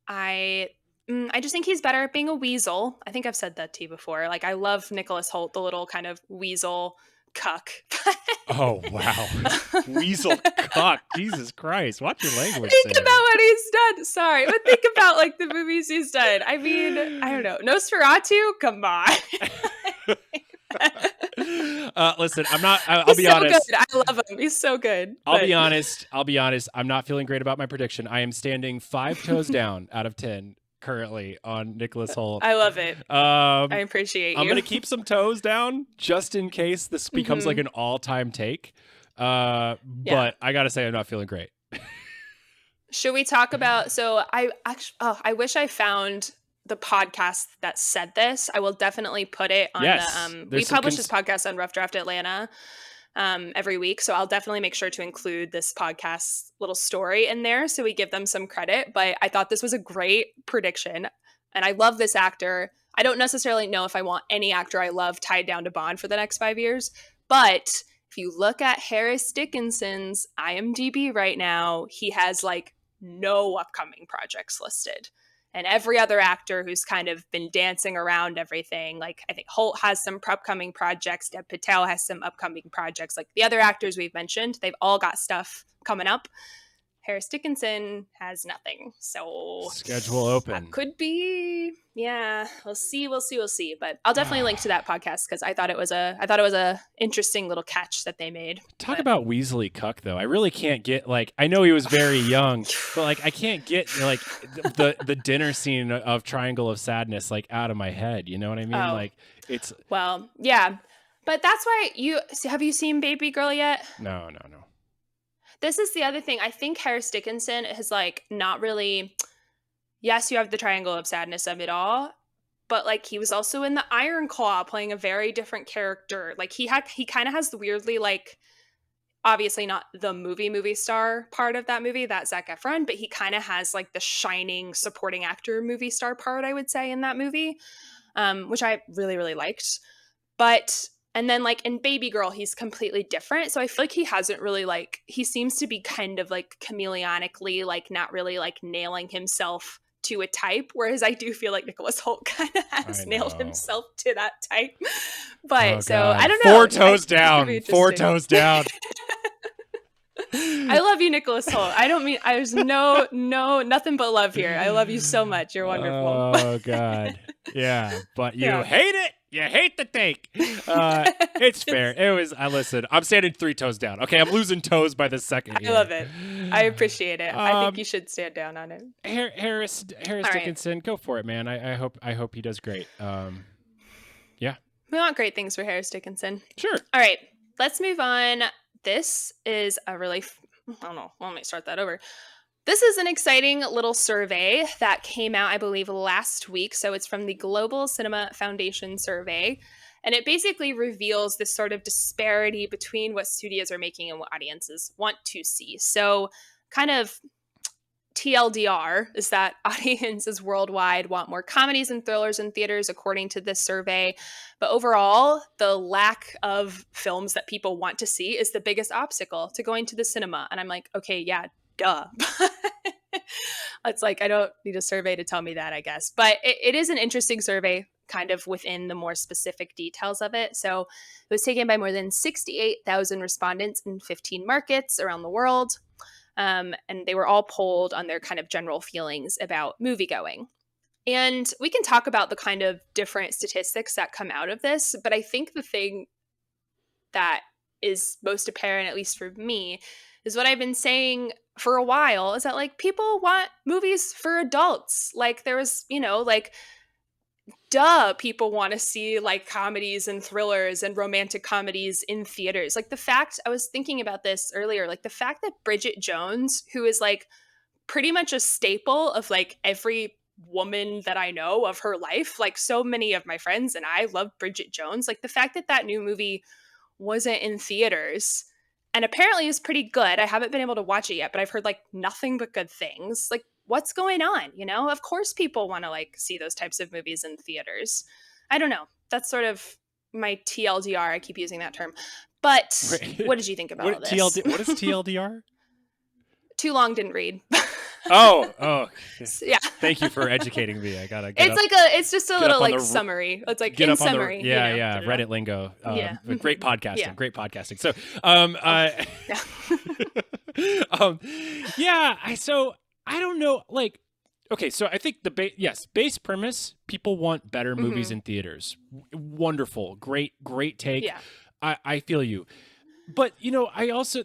I I just think he's better at being a weasel. I think I've said that to you before. Like I love Nicholas Holt, the little kind of weasel cuck. Oh, wow. Weasel cuck. Jesus Christ. Watch your language, Think about Sammy. what he's done. Sorry, but think about like the movies he's done. I mean, I don't know. Nosferatu, come on. Listen, I'll He's be so good. honest. I love him. He's so good. I'll be But honest. I'll be honest. I'm not feeling great about my prediction. I am standing 5 toes down out of 10 currently on Nicholas Holt. I love it. I Um, appreciate I'm you. gonna keep some toes down just in case this becomes like Hmm. an all-time take. Yeah. But I gotta say, I'm not feeling great. Should we talk about? So I actually, I wish I found the podcast that said this. I will definitely put it on the. Yes, We there's some publish this podcast on Rough Draft Atlanta every week, so I'll definitely make sure to include this podcast little story in there, so we give them some credit. But I thought this was a great prediction, and I love this actor. I don't necessarily know if I want any actor I love tied down to Bond for the next 5 years, but if you look at Harris Dickinson's IMDb right now, he has like no upcoming projects listed. And every other actor who's kind of been dancing around everything, like I think Holt has some upcoming projects, Dev Patel has some upcoming projects. Like the other actors we've mentioned, they've all got stuff coming up. Harris Dickinson has nothing. So schedule that open. could be, yeah, we'll see. But I'll definitely link to that podcast because I thought it was a interesting little catch that they made. Talk But about Weasley cuck, though. I really can't get like, I know he was very young, but like I can't get like the dinner scene of Triangle of Sadness like out of my head. You know what I mean? oh Like it's well, yeah. But that's why have you seen Baby Girl yet? no, no, no. This is the other thing. I think Harris Dickinson has like not really. Yes, you have the Triangle of Sadness of it all, but like he was also in the Iron Claw playing a very different character. Like he kind of has the weirdly like obviously not the movie star part of that movie, that Zac Efron, but he kind of has like the shining supporting actor movie star part, I would say, in that movie, which I really, really liked. But and then like in Baby Girl, he's completely different. So I feel like he hasn't really like he seems to be kind of like chameleonically like not really like nailing himself to a type, whereas I do feel like Nicholas Hoult kind of I has nailed know. himself to that type. Oh But so I God. don't Four know. toes It could be down. Four interesting. toes down. I love you, Nicholas Hoult. I don't mean there's nothing but love here. I love you so much. You're wonderful. Oh God. Yeah. But you Yeah. hate it. You hate the take. It's fair. It was listen, I'm standing 3 toes down. Okay, I'm losing toes by the second I here. love it. I appreciate it. I think you should stand down on it. Harris All right. Dickinson, go for it, man. I hope he does great. Yeah. We want great things for Harris Dickinson. Sure. All right. Let's move on. This is a really I don't know. Let me start that over. This is an exciting little survey that came out, I believe, last week. So it's from the Global Cinema Foundation survey. And it basically reveals this sort of disparity between what studios are making and what audiences want to see. So, kind of TLDR is that audiences worldwide want more comedies and thrillers in theaters, according to this survey. But overall, the lack of films that people want to see is the biggest obstacle to going to the cinema. And I'm like, okay, yeah, duh. It's like, I don't need a survey to tell me that, I guess. But it is an interesting survey, kind of within the more specific details of it. So it was taken by more than 68,000 respondents in 15 markets around the world. And they were all polled on their kind of general feelings about movie going. And we can talk about the kind of different statistics that come out of this, but I think the thing that is most apparent, at least for me, is what I've been saying for a while, is that like people want movies for adults. Like there was, like duh, people want to see like comedies and thrillers and romantic comedies in theaters. Like the fact, I was thinking about this earlier, like the fact that Bridget Jones, who is like pretty much a staple of like every woman that I know of her life, like so many of my friends and I love Bridget Jones, like the fact that that new movie wasn't in theaters and apparently is pretty good. I haven't been able to watch it yet, but I've heard like nothing but good things. Like what's going on? Of course people want to like see those types of movies in theaters. I don't know. That's sort of my TLDR. I keep using that term. But what did you think about all this? What is TLDR? Too long, didn't read. Oh. Yeah. Thank you for educating me. I gotta. It's just a little like summary. It's like in summary. Yeah. Reddit lingo. Yeah. Great podcasting. Yeah. Great podcasting. So, yeah. So I don't know. Like, okay. So I think base premise. People want better movies in theaters. Wonderful. Great take. Yeah. I feel you. But I also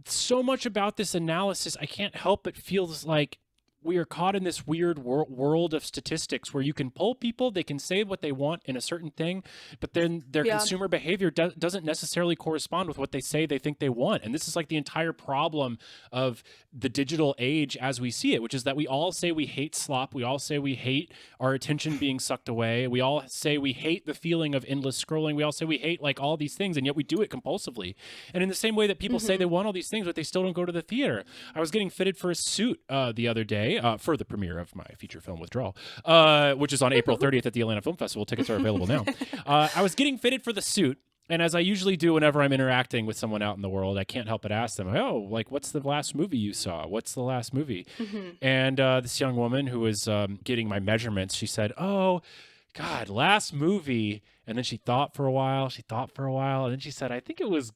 so much about this analysis, I can't help but feels like we are caught in this weird world of statistics where you can poll people, they can say what they want in a certain thing, but then their consumer behavior doesn't necessarily correspond with what they say they think they want. And this is like the entire problem of the digital age as we see it, which is that we all say we hate slop. We all say we hate our attention being sucked away. We all say we hate the feeling of endless scrolling. We all say we hate like all these things, and yet we do it compulsively. And in the same way that people say they want all these things, but they still don't go to the theater. I was getting fitted for a suit the other day, for the premiere of my feature film Withdrawal, which is on April 30th at the Atlanta Film Festival. Tickets are available now. I was getting fitted for the suit, and as I usually do whenever I'm interacting with someone out in the world, I can't help but ask them, oh, like, what's the last movie you saw? What's the last movie? And this young woman who was getting my measurements, she said, oh, God, last movie. And then she thought for a while, and then she said, I think it was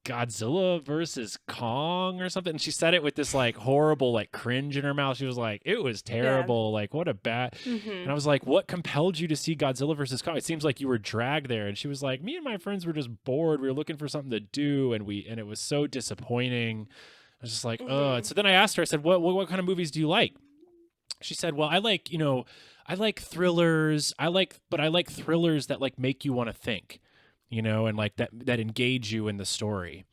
Godzilla versus Kong or something. And she said it with this like horrible like cringe in her mouth. She was like, it was terrible. Like what a bad. And I was like, what compelled you to see Godzilla versus Kong? It seems like you were dragged there. And she was like, me and my friends were just bored. We were looking for something to do. And it was so disappointing. I was just like, oh. And so then I asked her, I said, what kind of movies do you like? She said, well, I like thrillers. I like thrillers that like make you want to think. And like that engage you in the story.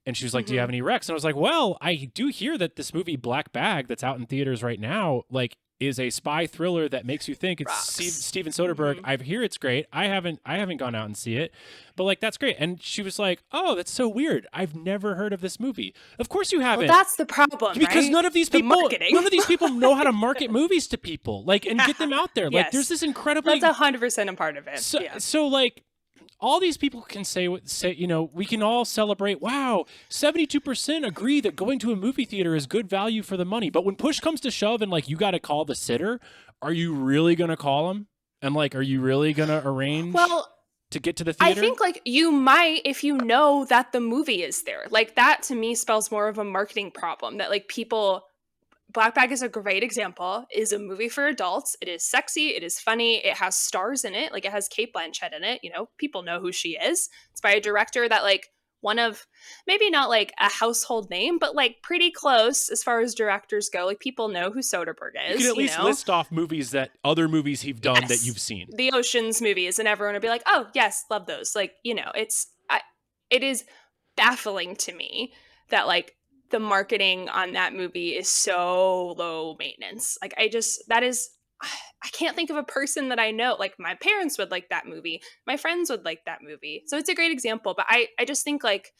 And she was like, do you have any recs? And I was like, well, I do hear that this movie Black Bag that's out in theaters right now, like is a spy thriller that makes you think. It's Rocks. Steven Soderbergh. I hear it's great. I haven't gone out and see it, but like that's great. And she was like, "Oh, that's so weird. I've never heard of this movie." Of course you Well, haven't. that's the problem, Because right? none of these The people marketing. know how to market movies to people, like, and get them out there. Like, there's this incredibly That's 100% a part of it. so like all these people can say, we can all celebrate, wow, 72% agree that going to a movie theater is good value for the money. But when push comes to shove and like you got to call the sitter, are you really going to call him? And like, are you really going to arrange to get to the theater? I think like you might if you know that the movie is there. Like that to me spells more of a marketing problem that like people. Black Bag is a great example, is a movie for adults. It is sexy. It is funny. It has stars in it. Like it has Cate Blanchett in it. You know, people know who she is. It's by a director that like one of maybe not like a household name, but like pretty close as far as directors go. Like people know who Soderbergh is. You can at least list off movies that other movies he's done that you've seen. The Ocean's movies, and everyone would be like, oh, yes, love those. Like, you know, it is baffling to me that like the marketing on that movie is so low maintenance. Like I can't think of a person that I know. Like my parents would like that movie. My friends would like that movie. So it's a great example. But I just think like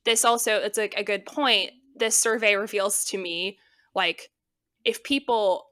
this also, it's like a good point. This survey reveals to me like if people,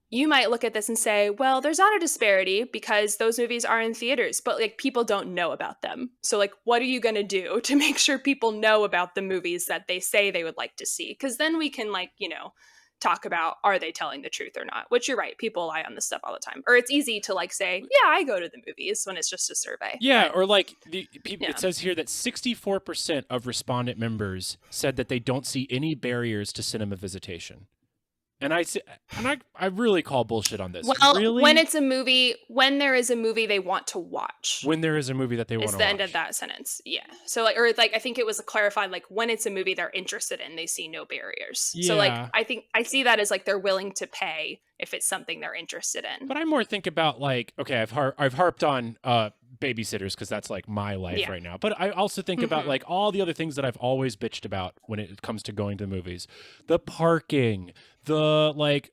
you might look at this and say, well, there's not a disparity because those movies are in theaters, but like people don't know about them. So like, what are you going to do to make sure people know about the movies that they say they would like to see? Because then we can like, you know, talk about, are they telling the truth or not? Which you're right. People lie on this stuff all the time. Or it's easy to like say, yeah, I go to the movies when it's just a survey. Yeah. Or like it says here that 64% of respondent members said that they don't see any barriers to cinema visitation. And I really call bullshit on this. Well, really? when there is a movie they want to watch. When there is a movie that they want to watch. Is the end of that sentence. Yeah. So like, or like, I think it was clarified, like when it's a movie they're interested in, they see no barriers. Yeah. So like, I think I see that as like, they're willing to pay if it's something they're interested in. But I more think about like, okay, I've harped on babysitters because that's like my life right now. But I also think about like all the other things that I've always bitched about when it comes to going to the movies. The parking, the like,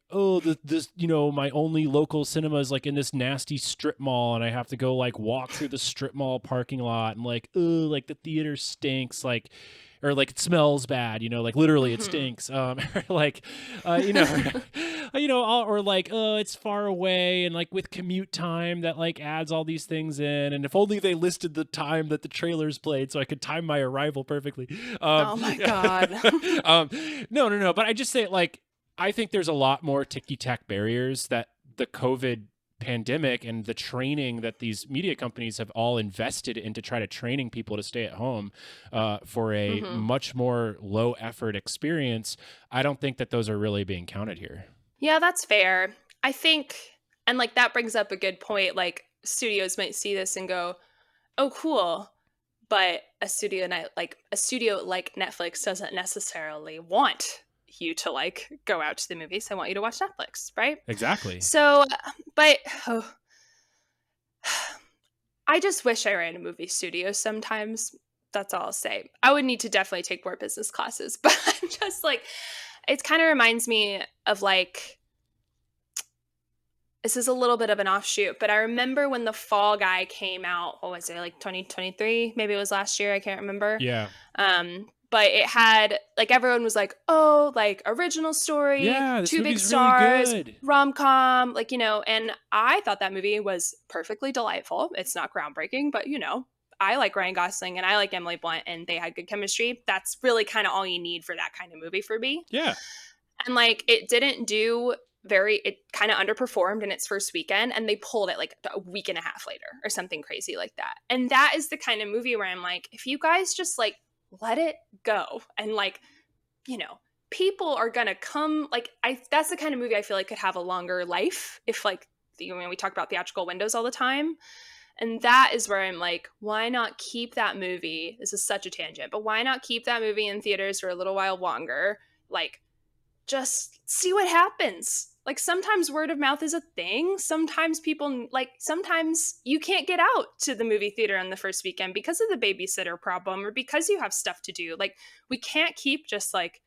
this, you know, my only local cinema is like in this nasty strip mall and I have to go like walk through the strip mall parking lot and like, like the theater stinks, like, or like it smells bad, you know, like literally it stinks. Like, you know, or like, it's far away and like with commute time that like adds all these things in. And if only they listed the time that the trailers played so I could time my arrival perfectly. Oh my God. No. But I just say like, I think there's a lot more ticky-tack barriers that the COVID pandemic and the training that these media companies have all invested in to try to training people to stay at home for a much more low effort experience. I don't think that those are really being counted here. Yeah, that's fair. I think, and like that brings up a good point. Like studios might see this and go, oh, cool. But a studio like Netflix doesn't necessarily want you to like go out to the movies. I want you to watch Netflix, right? Exactly. So, but I just wish I ran a movie studio sometimes. That's all I'll say. I would need to definitely take more business classes, but I'm just like, it kind of reminds me of like, this is a little bit of an offshoot, but I remember when The Fall Guy came out, what was it, like 2023? Maybe it was last year. I can't remember. Yeah. But it had, like, everyone was like, oh, like, original story, yeah, two big stars, really rom-com, like, you know, and I thought that movie was perfectly delightful. It's not groundbreaking, but, you know, I like Ryan Gosling and I like Emily Blunt and they had good chemistry. That's really kind of all you need for that kind of movie for me. Yeah. And, like, it didn't do it kind of underperformed in its first weekend and they pulled it like a week and a half later or something crazy like that. And that is the kind of movie where I'm like, if you guys just like let it go and like, you know, people are gonna come, like that's the kind of movie I feel like could have a longer life if like, we talk about theatrical windows all the time. And that is where I'm like, why not keep that movie? This is such a tangent, but why not keep that movie in theaters for a little while longer? Like, just see what happens. Like sometimes word of mouth is a thing. Sometimes people sometimes you can't get out to the movie theater on the first weekend because of the babysitter problem or because you have stuff to do. Like we can't keep just like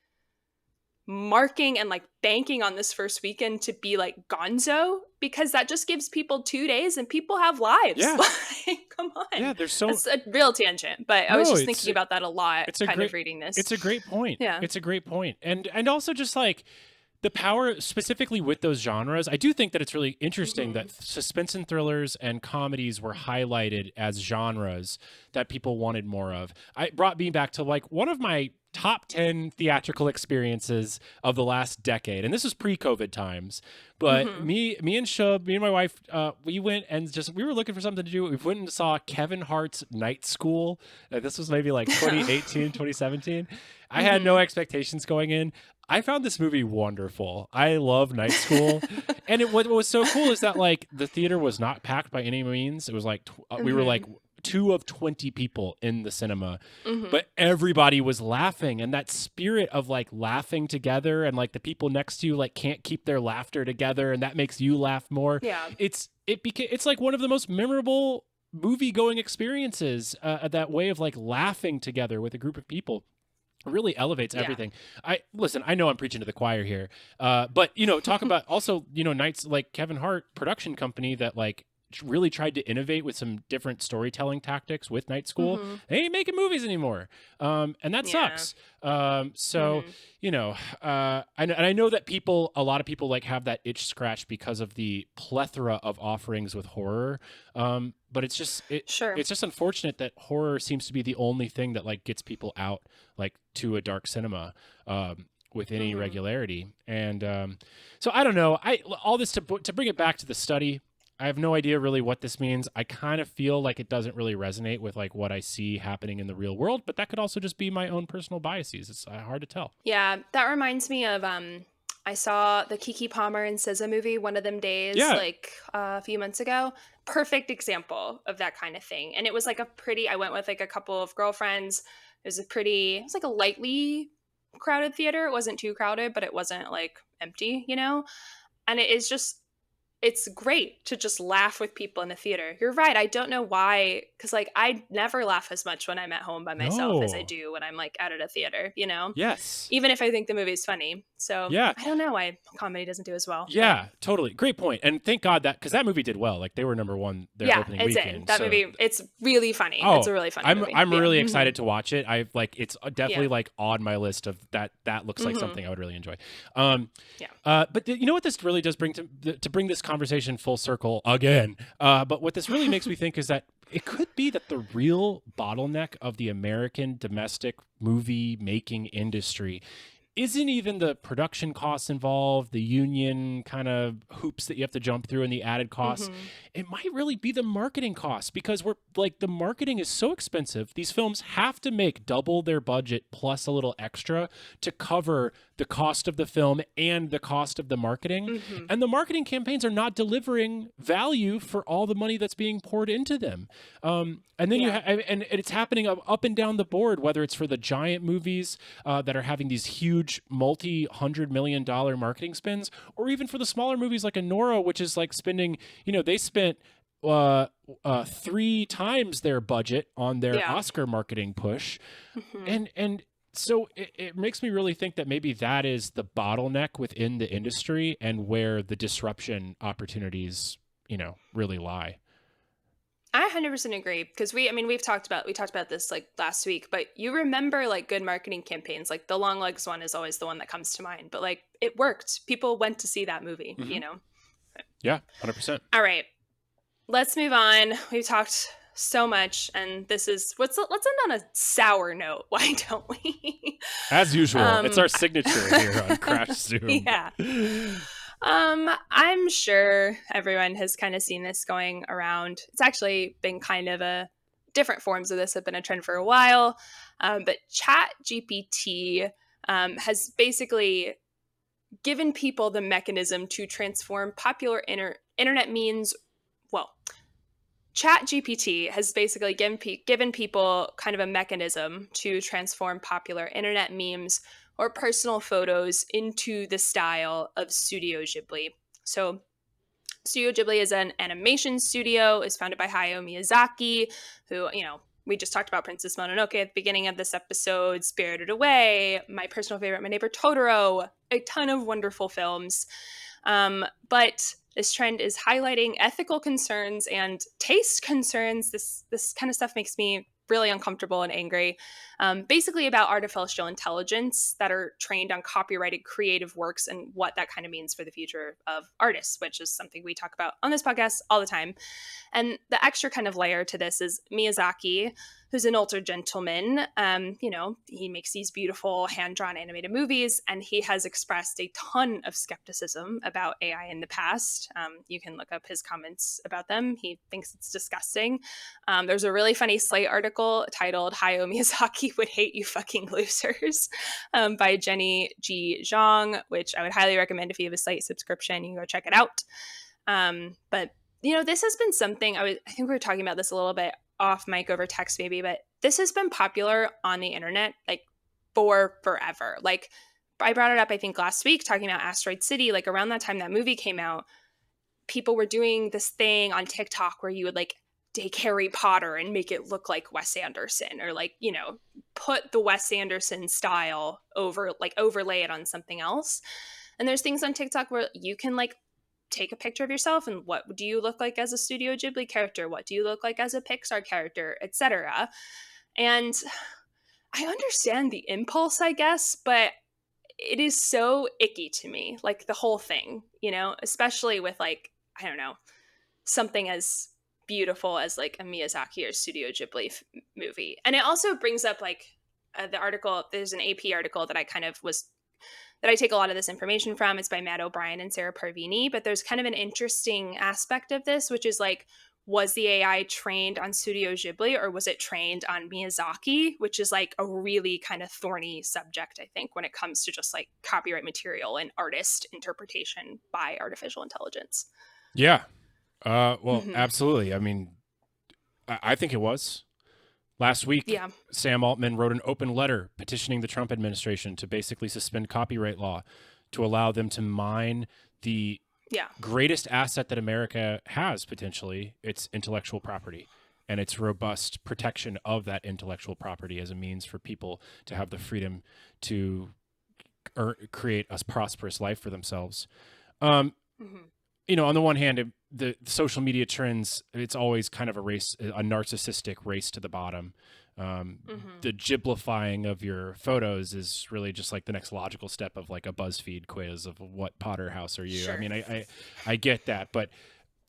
marking and like banking on this first weekend to be like gonzo, because that just gives people 2 days and people have lives. Yeah. Like, come on. Yeah, there's so That's a real tangent, but I was no, just thinking about that a lot it's a kind of great reading this. it's a great point. Yeah. It's a great point. And also just like the power specifically with those genres, I do think that it's really interesting that suspense and thrillers and comedies were highlighted as genres that people wanted more of. It brought me back to like one of my top 10 theatrical experiences of the last decade. And this was pre-COVID times. But me and Shub, me and my wife, we went and we were looking for something to do. We went and saw Kevin Hart's Night School. This was maybe like 2018, 2017. I had no expectations going in. I found this movie wonderful. I love Night School. And what was so cool is that like the theater was not packed by any means. It was like, we were like 2 of 20 people in the cinema, but everybody was laughing. And that spirit of like laughing together, and like the people next to you like can't keep their laughter together, and that makes you laugh more. Yeah. It's like one of the most memorable movie going experiences, that way of like laughing together with a group of people. Really elevates everything. I know I'm preaching to the choir here, but talk about also nights like Kevin Hart production company that like really tried to innovate with some different storytelling tactics with Night School. They ain't making movies anymore, and that sucks. So I know that a lot of people like have that itch scratched because of the plethora of offerings with horror. But it's just it's just unfortunate that horror seems to be the only thing that like gets people out like to a dark cinema with any regularity. And so I don't know. All this to bring it back to the study. I have no idea really what this means. I kind of feel like it doesn't really resonate with like what I see happening in the real world, but that could also just be my own personal biases. It's hard to tell. Yeah, that reminds me of I saw the Keke Palmer and SZA movie one of them days, Yeah. like a few months ago. Perfect example of that kind of thing. And it was like I went with like a couple of girlfriends. It was like a lightly crowded theater. It wasn't too crowded, but it wasn't like empty, And it's great to just laugh with people in the theater. You're right. I don't know why, because like I never laugh as much when I'm at home by myself as I do when I'm like out at a theater, Yes. Even if I think the movie's funny. So yeah. I don't know why comedy doesn't do as well. Yeah, totally. Great point. And thank God because that movie did well. Like they were number one their opening weekend. That movie, it's really funny. Oh, it's a really funny movie. I'm really excited to watch it. It's definitely like on my list of that looks like something I would really enjoy. But you know what this really does bring to bring this conversation full circle again. But what this really makes me think is that it could be that the real bottleneck of the American domestic movie making industry isn't even the production costs involved, the union kind of hoops that you have to jump through and the added costs. It might really be the marketing costs, because we're like, the marketing is so expensive. These films have to make double their budget plus a little extra to cover the cost of the film and the cost of the marketing. And the marketing campaigns are not delivering value for all the money that's being poured into them. And then and it's happening up and down the board, whether it's for the giant movies that are having these huge multi-$100 million marketing spends, or even for the smaller movies like Anora, which is like spending, they spent 3 times their budget on their Oscar marketing push. And so it makes me really think that maybe that is the bottleneck within the industry and where the disruption opportunities, really lie. I 100% agree, because we talked about this like last week, but you remember like good marketing campaigns, like the Long Legs one is always the one that comes to mind, but like it worked. People went to see that movie, Yeah, 100%. All right, let's move on. We've talked so much, and let's end on a sour note. Why don't we? As usual, it's our signature here on Crash Zoom. Yeah. I'm sure everyone has kind of seen this going around. It's actually been kind of different forms of this have been a trend for a while. But ChatGPT has basically given people the mechanism to transform popular internet memes. Well, ChatGPT has basically given people kind of a mechanism to transform popular internet memes or personal photos into the style of Studio Ghibli. So Studio Ghibli is an animation studio. It's founded by Hayao Miyazaki, who, we just talked about Princess Mononoke at the beginning of this episode, Spirited Away, my personal favorite, My Neighbor Totoro, a ton of wonderful films. But this trend is highlighting ethical concerns and taste concerns. This kind of stuff makes me really uncomfortable and angry. Basically about artificial intelligence that are trained on copyrighted creative works and what that kind of means for the future of artists, which is something we talk about on this podcast all the time. And the extra kind of layer to this is Miyazaki, who's an older gentleman. He makes these beautiful hand-drawn animated movies, and he has expressed a ton of skepticism about AI in the past. You can look up his comments about them. He thinks it's disgusting. There's a really funny Slate article titled Hayao Miyazaki Would Hate You Fucking Losers by Jenny G. Zhang, which I would highly recommend if you have a Slate subscription. You can go check it out. But this has been something I think we were talking about this a little bit off mic over text maybe, but this has been popular on the internet like for forever. Like I brought it up, I think last week talking about Asteroid City, like around that time that movie came out, people were doing this thing on TikTok where you would like take Harry Potter and make it look like Wes Anderson, or like, put the Wes Anderson style overlay it on something else. And there's things on TikTok where you can like take a picture of yourself and what do you look like as a Studio Ghibli character? What do you look like as a Pixar character, etc. And I understand the impulse, I guess, but it is so icky to me, like the whole thing, especially with like, I don't know, something as beautiful as like a Miyazaki or Studio Ghibli movie. And it also brings up like the article, there's an AP article that I take a lot of this information from. It's by Matt O'Brien and Sarah Parvini, but there's kind of an interesting aspect of this, which is like, was the AI trained on Studio Ghibli or was it trained on Miyazaki, which is like a really kind of thorny subject, I think, when it comes to just like copyright material and artist interpretation by artificial intelligence. Yeah. Absolutely. I mean, I think it was. Last week, Sam Altman wrote an open letter petitioning the Trump administration to basically suspend copyright law to allow them to mine the greatest asset that America has, potentially, its intellectual property and its robust protection of that intellectual property as a means for people to have the freedom to create a prosperous life for themselves. On the one hand, the social media trends, it's always kind of a narcissistic race to the bottom. The giblifying of your photos is really just like the next logical step of like a BuzzFeed quiz of what Potter house are you? Sure. I mean, I get that,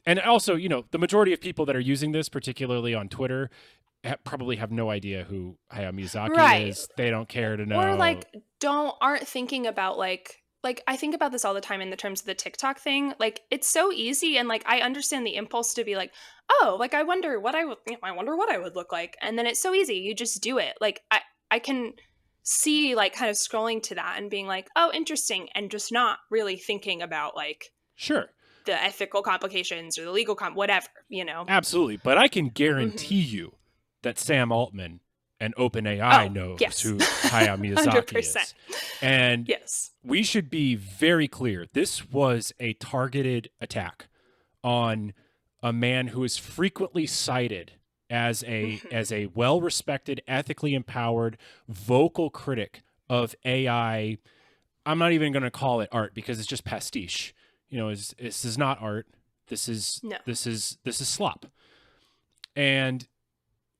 and also, the majority of people that are using this, particularly on Twitter, probably have no idea who Hayao Miyazaki is. They don't care to know. Or like aren't thinking about like I think about this all the time in the terms of the TikTok thing. Like it's so easy, and like I understand the impulse to be like, oh, like I wonder what I would look like, and then it's so easy, you just do it. Like I can see like kind of scrolling to that and being like, oh, interesting, and just not really thinking about like the ethical complications or the legal whatever, Absolutely, but I can guarantee you that Sam Altman and OpenAI knows who Hayao Miyazaki is. And we should be very clear. This was a targeted attack on a man who is frequently cited as a well-respected, ethically empowered, vocal critic of AI. I'm not even going to call it art because it's just pastiche. This is not art. This is slop.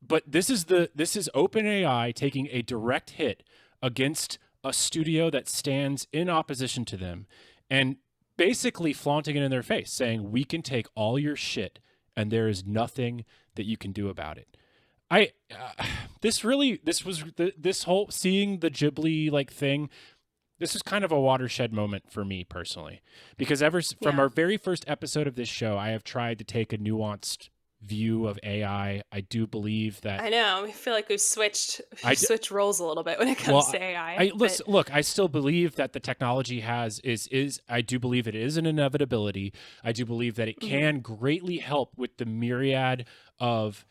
But this is OpenAI taking a direct hit against a studio that stands in opposition to them and basically flaunting it in their face, saying, we can take all your shit and there is nothing that you can do about it. This whole seeing the Ghibli like thing, this was kind of a watershed moment for me personally, because from our very first episode of this show, I have tried to take a nuanced view of AI. I do believe that I know. I feel like we've switched roles a little bit when it comes to AI. Look, I still believe that the technology I do believe it is an inevitability. I do believe that it can greatly help with the myriad of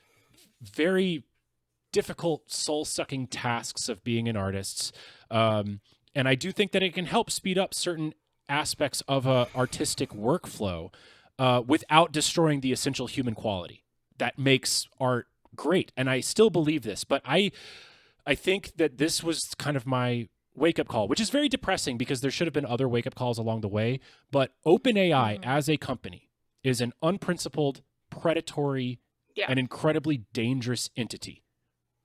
very difficult soul-sucking tasks of being an artist. And I do think that it can help speed up certain aspects of a artistic workflow without destroying the essential human quality that makes art great. And I still believe this, but I think that this was kind of my wake-up call, which is very depressing because there should have been other wake-up calls along the way. But OpenAI as a company is an unprincipled, predatory, and incredibly dangerous entity.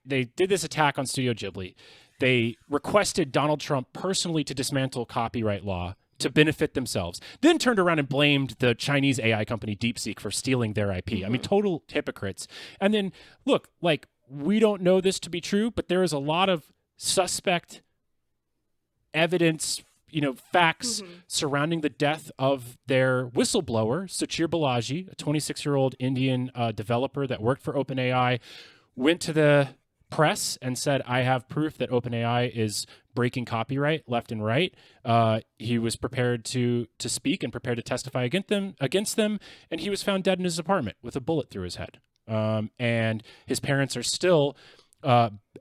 They did this attack on Studio Ghibli. They requested Donald Trump personally to dismantle copyright law to benefit themselves, then turned around and blamed the Chinese AI company DeepSeek for stealing their IP. I mean, total hypocrites. And then, look, like, we don't know this to be true, but there is a lot of suspect evidence, facts surrounding the death of their whistleblower, Suchir Balaji, a 26-year-old Indian developer that worked for OpenAI, went to the press and said, I have proof that OpenAI is breaking copyright left and right. He was prepared to speak and prepared to testify against them, and he was found dead in his apartment with a bullet through his head. And his parents are still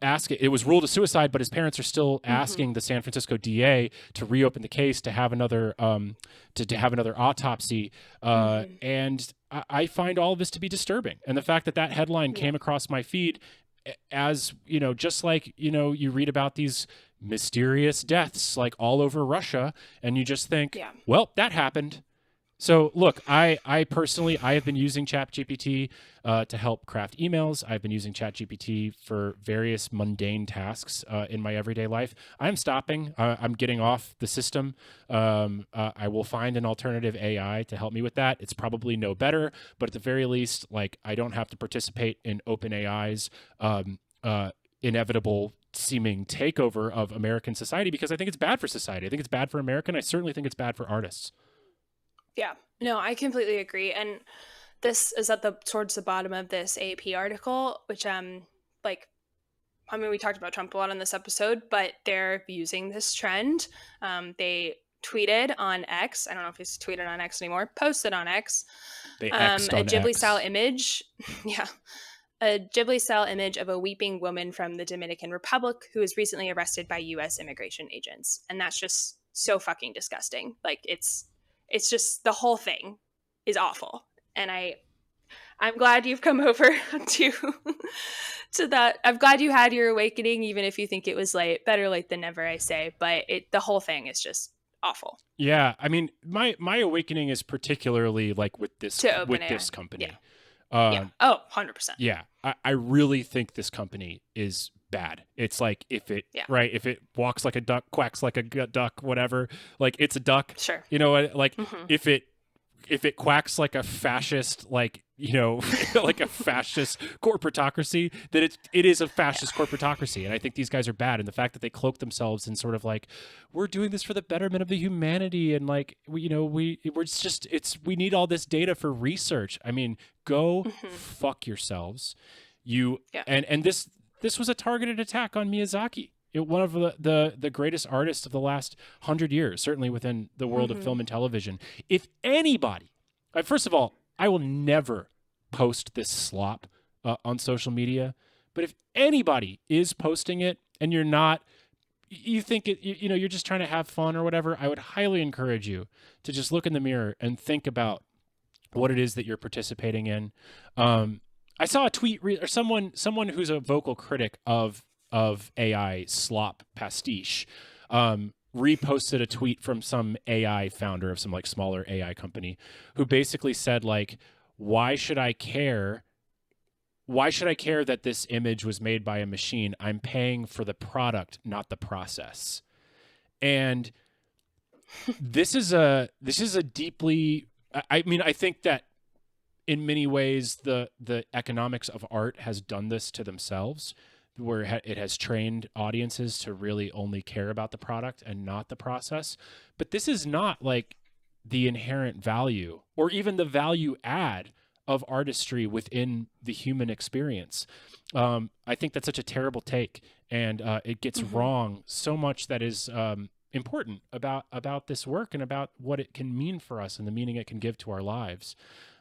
asking. It was ruled a suicide, but his parents are still asking the San Francisco DA to reopen the case, to have another to have another autopsy. And I find all of this to be disturbing. And the fact that headline came across my feed, as just like you read about these mysterious deaths like all over Russia, and you just think, well, that happened. So look, I personally, I have been using ChatGPT to help craft emails. I've been using ChatGPT for various mundane tasks in my everyday life. I'm stopping. I'm getting off the system. I will find an alternative AI to help me with that. It's probably no better, but at the very least, like, I don't have to participate in OpenAI's inevitable seeming takeover of American society, because I think it's bad for society. I think it's bad for America, and I certainly think it's bad for artists. Yeah, no, I completely agree. And this is towards the bottom of this AP article, which we talked about Trump a lot on this episode, but they're using this trend. They tweeted on X. I don't know if he's tweeted on X anymore. Posted on X. They X'd on a Ghibli X. style image. A Ghibli style image of a weeping woman from the Dominican Republic who was recently arrested by U.S. immigration agents, and that's just so fucking disgusting. Like, it's just, the whole thing is awful. And I'm glad you've come over to that. I'm glad you had your awakening, even if you think it was late. Better late than never, I say. But the whole thing is just awful. Yeah, I mean, my awakening is particularly like with this company. Yeah. Oh, 100%. Yeah, I really think this company is bad. It's like, if it walks like a duck, quacks like a duck, whatever, like, it's a duck. Sure. If it quacks like a fascist, like, like a fascist corporatocracy, then it is a fascist corporatocracy. And I think these guys are bad. And the fact that they cloak themselves in sort of like, we're doing this for the betterment of the humanity, and like, we need all this data for research. I mean, go fuck yourselves. And this was a targeted attack on Miyazaki, one of the greatest artists of the last 100 years, certainly within the world of film and television. If anybody, first of all, I will never post this slop on social media, but if anybody is posting it and you think you're just trying to have fun or whatever, I would highly encourage you to just look in the mirror and think about what it is that you're participating in. I saw a tweet or someone who's a vocal critic of AI slop pastiche reposted a tweet from some AI founder of some like smaller AI company, who basically said, like, why should I care that this image was made by a machine? I'm paying for the product, not the process. And this is a deeply, I mean, I think that in many ways the economics of art has done this to themselves, where it has trained audiences to really only care about the product and not the process. But this is not like the inherent value or even the value add of artistry within the human experience. I think that's such a terrible take, and it gets wrong so much that is important about this work and about what it can mean for us and the meaning it can give to our lives.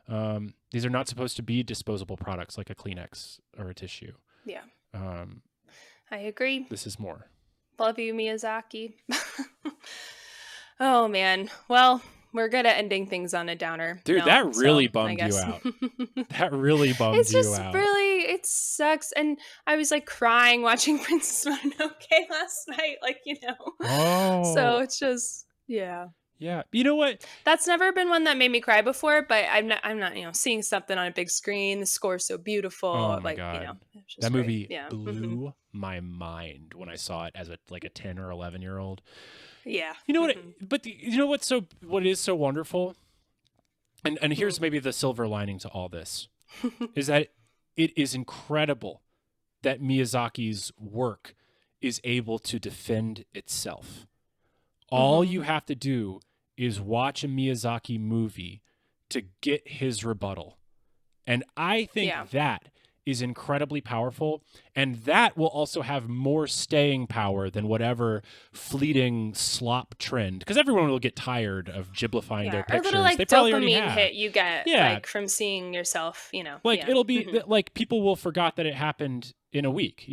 These are not supposed to be disposable products like a Kleenex or a tissue. Yeah. I agree. This is more. Love you, Miyazaki. Oh, man. Well, we're good at ending things on a downer. Dude, that really bummed you out. That really bummed you out. it sucks. And I was like crying watching Princess Mononoke last night, like, So Oh, it's just, yeah. yeah. You know what? That's never been one that made me cry before, but I'm not, seeing something on a big screen. The score's so Oh beautiful. my Like, God. it's That just great. movie Yeah. blew my mind when I saw it as a 10 or 11-year-old. Yeah. You know what? You know what is so wonderful? And here's maybe the silver lining to all this is that it is incredible that Miyazaki's work is able to defend itself. All you have to do is watch a Miyazaki movie to get his rebuttal. And I think Yeah. that is incredibly powerful. And that will also have more staying power than whatever fleeting slop trend. Because everyone will get tired of giblifying their Or a pictures. little like They probably already dopamine have. hit you get Yeah. like from seeing yourself, Like yeah. it'll be like people will forgot that it happened in a week,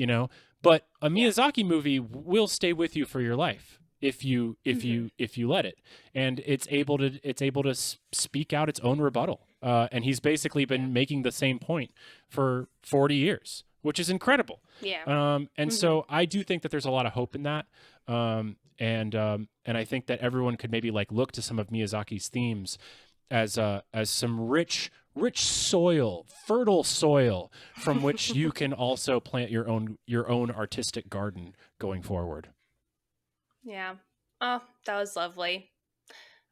But a Miyazaki movie will stay with you for your life if you let it, and it's able to speak out its own rebuttal. And he's basically been making the same point for 40 years, which is incredible. Yeah. And so I do think that there's a lot of hope in that. And I think that everyone could maybe like look to some of Miyazaki's themes as some rich soil, fertile soil from which you can also plant your own artistic garden going forward. Yeah. Oh, that was lovely.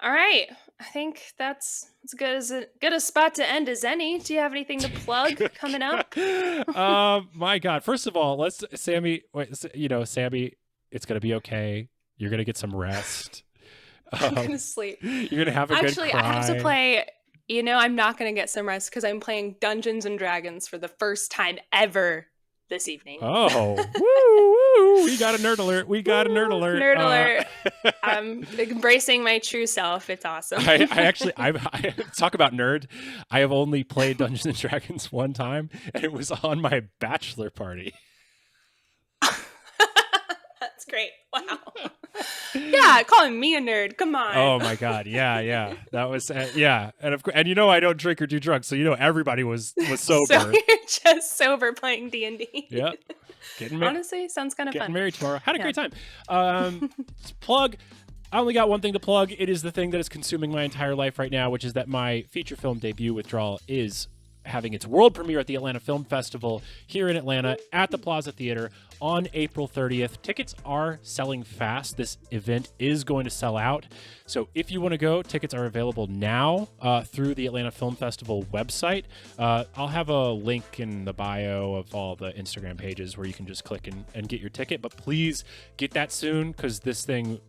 All right. I think that's as good a spot to end as any. Do you have anything to plug coming up? My God. First of all, Sammie, Sammie, it's going to be okay. You're going to get some rest. I'm going to sleep. You're going to have a good cry. Actually, I have to play, I'm not going to get some rest because I'm playing Dungeons and Dragons for the first time ever this evening. Oh, woo! We got a nerd alert. Nerd alert. I'm embracing my true self. It's awesome. I actually talk about nerd. I have only played Dungeons and Dragons one time, and it was on my bachelor party. That's great. Wow. Yeah, calling me a nerd. Come on. Oh my God. Yeah. That was yeah. And of course, and I don't drink or do drugs, so everybody was sober. So you're just sober playing D&D. Yep. Honestly, sounds kind of fun. Getting married tomorrow. Had a great time. Plug. I only got one thing to plug. It is the thing that is consuming my entire life right now, which is that my feature film debut, Withdrawal, is having its world premiere at the Atlanta Film Festival here in Atlanta at the Plaza Theater on April 30th. Tickets are selling fast. This event is going to sell out. So if you want to go, tickets are available now through the Atlanta Film Festival website. I'll have a link in the bio of all the Instagram pages where you can just click and get your ticket. But please get that soon because this thing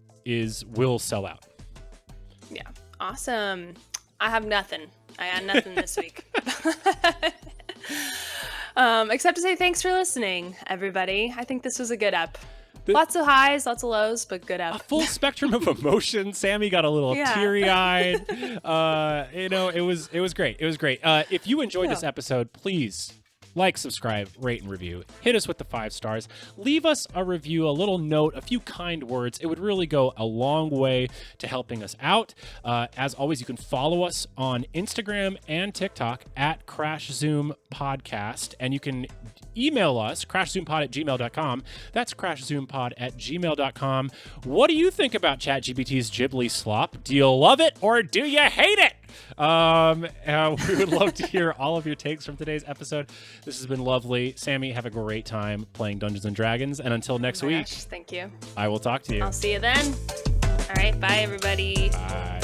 will sell out. Yeah. Awesome. I have nothing. I got nothing this week. Except to say thanks for listening, everybody. I think this was a good ep. Lots of highs, lots of lows, but good ep. A full spectrum of emotion. Sammie got a little teary-eyed. It was great. It was great. If you enjoyed this episode, please like, subscribe, rate, and review. Hit us with the 5 stars. Leave us a review, a little note, a few kind words. It would really go a long way to helping us out. As always, you can follow us on Instagram and TikTok at Crash Zoom Podcast, and you can email us, crashzoompod@gmail.com. That's crashzoompod@gmail.com. What do you think about ChatGPT's Ghibli slop? Do you love it or do you hate it? We would love to hear all of your takes from today's episode. This has been lovely. Sammie, have a great time playing Dungeons and Dragons. And until next week, thank you. I will talk to you. I'll see you then. All right. Bye, everybody. Bye.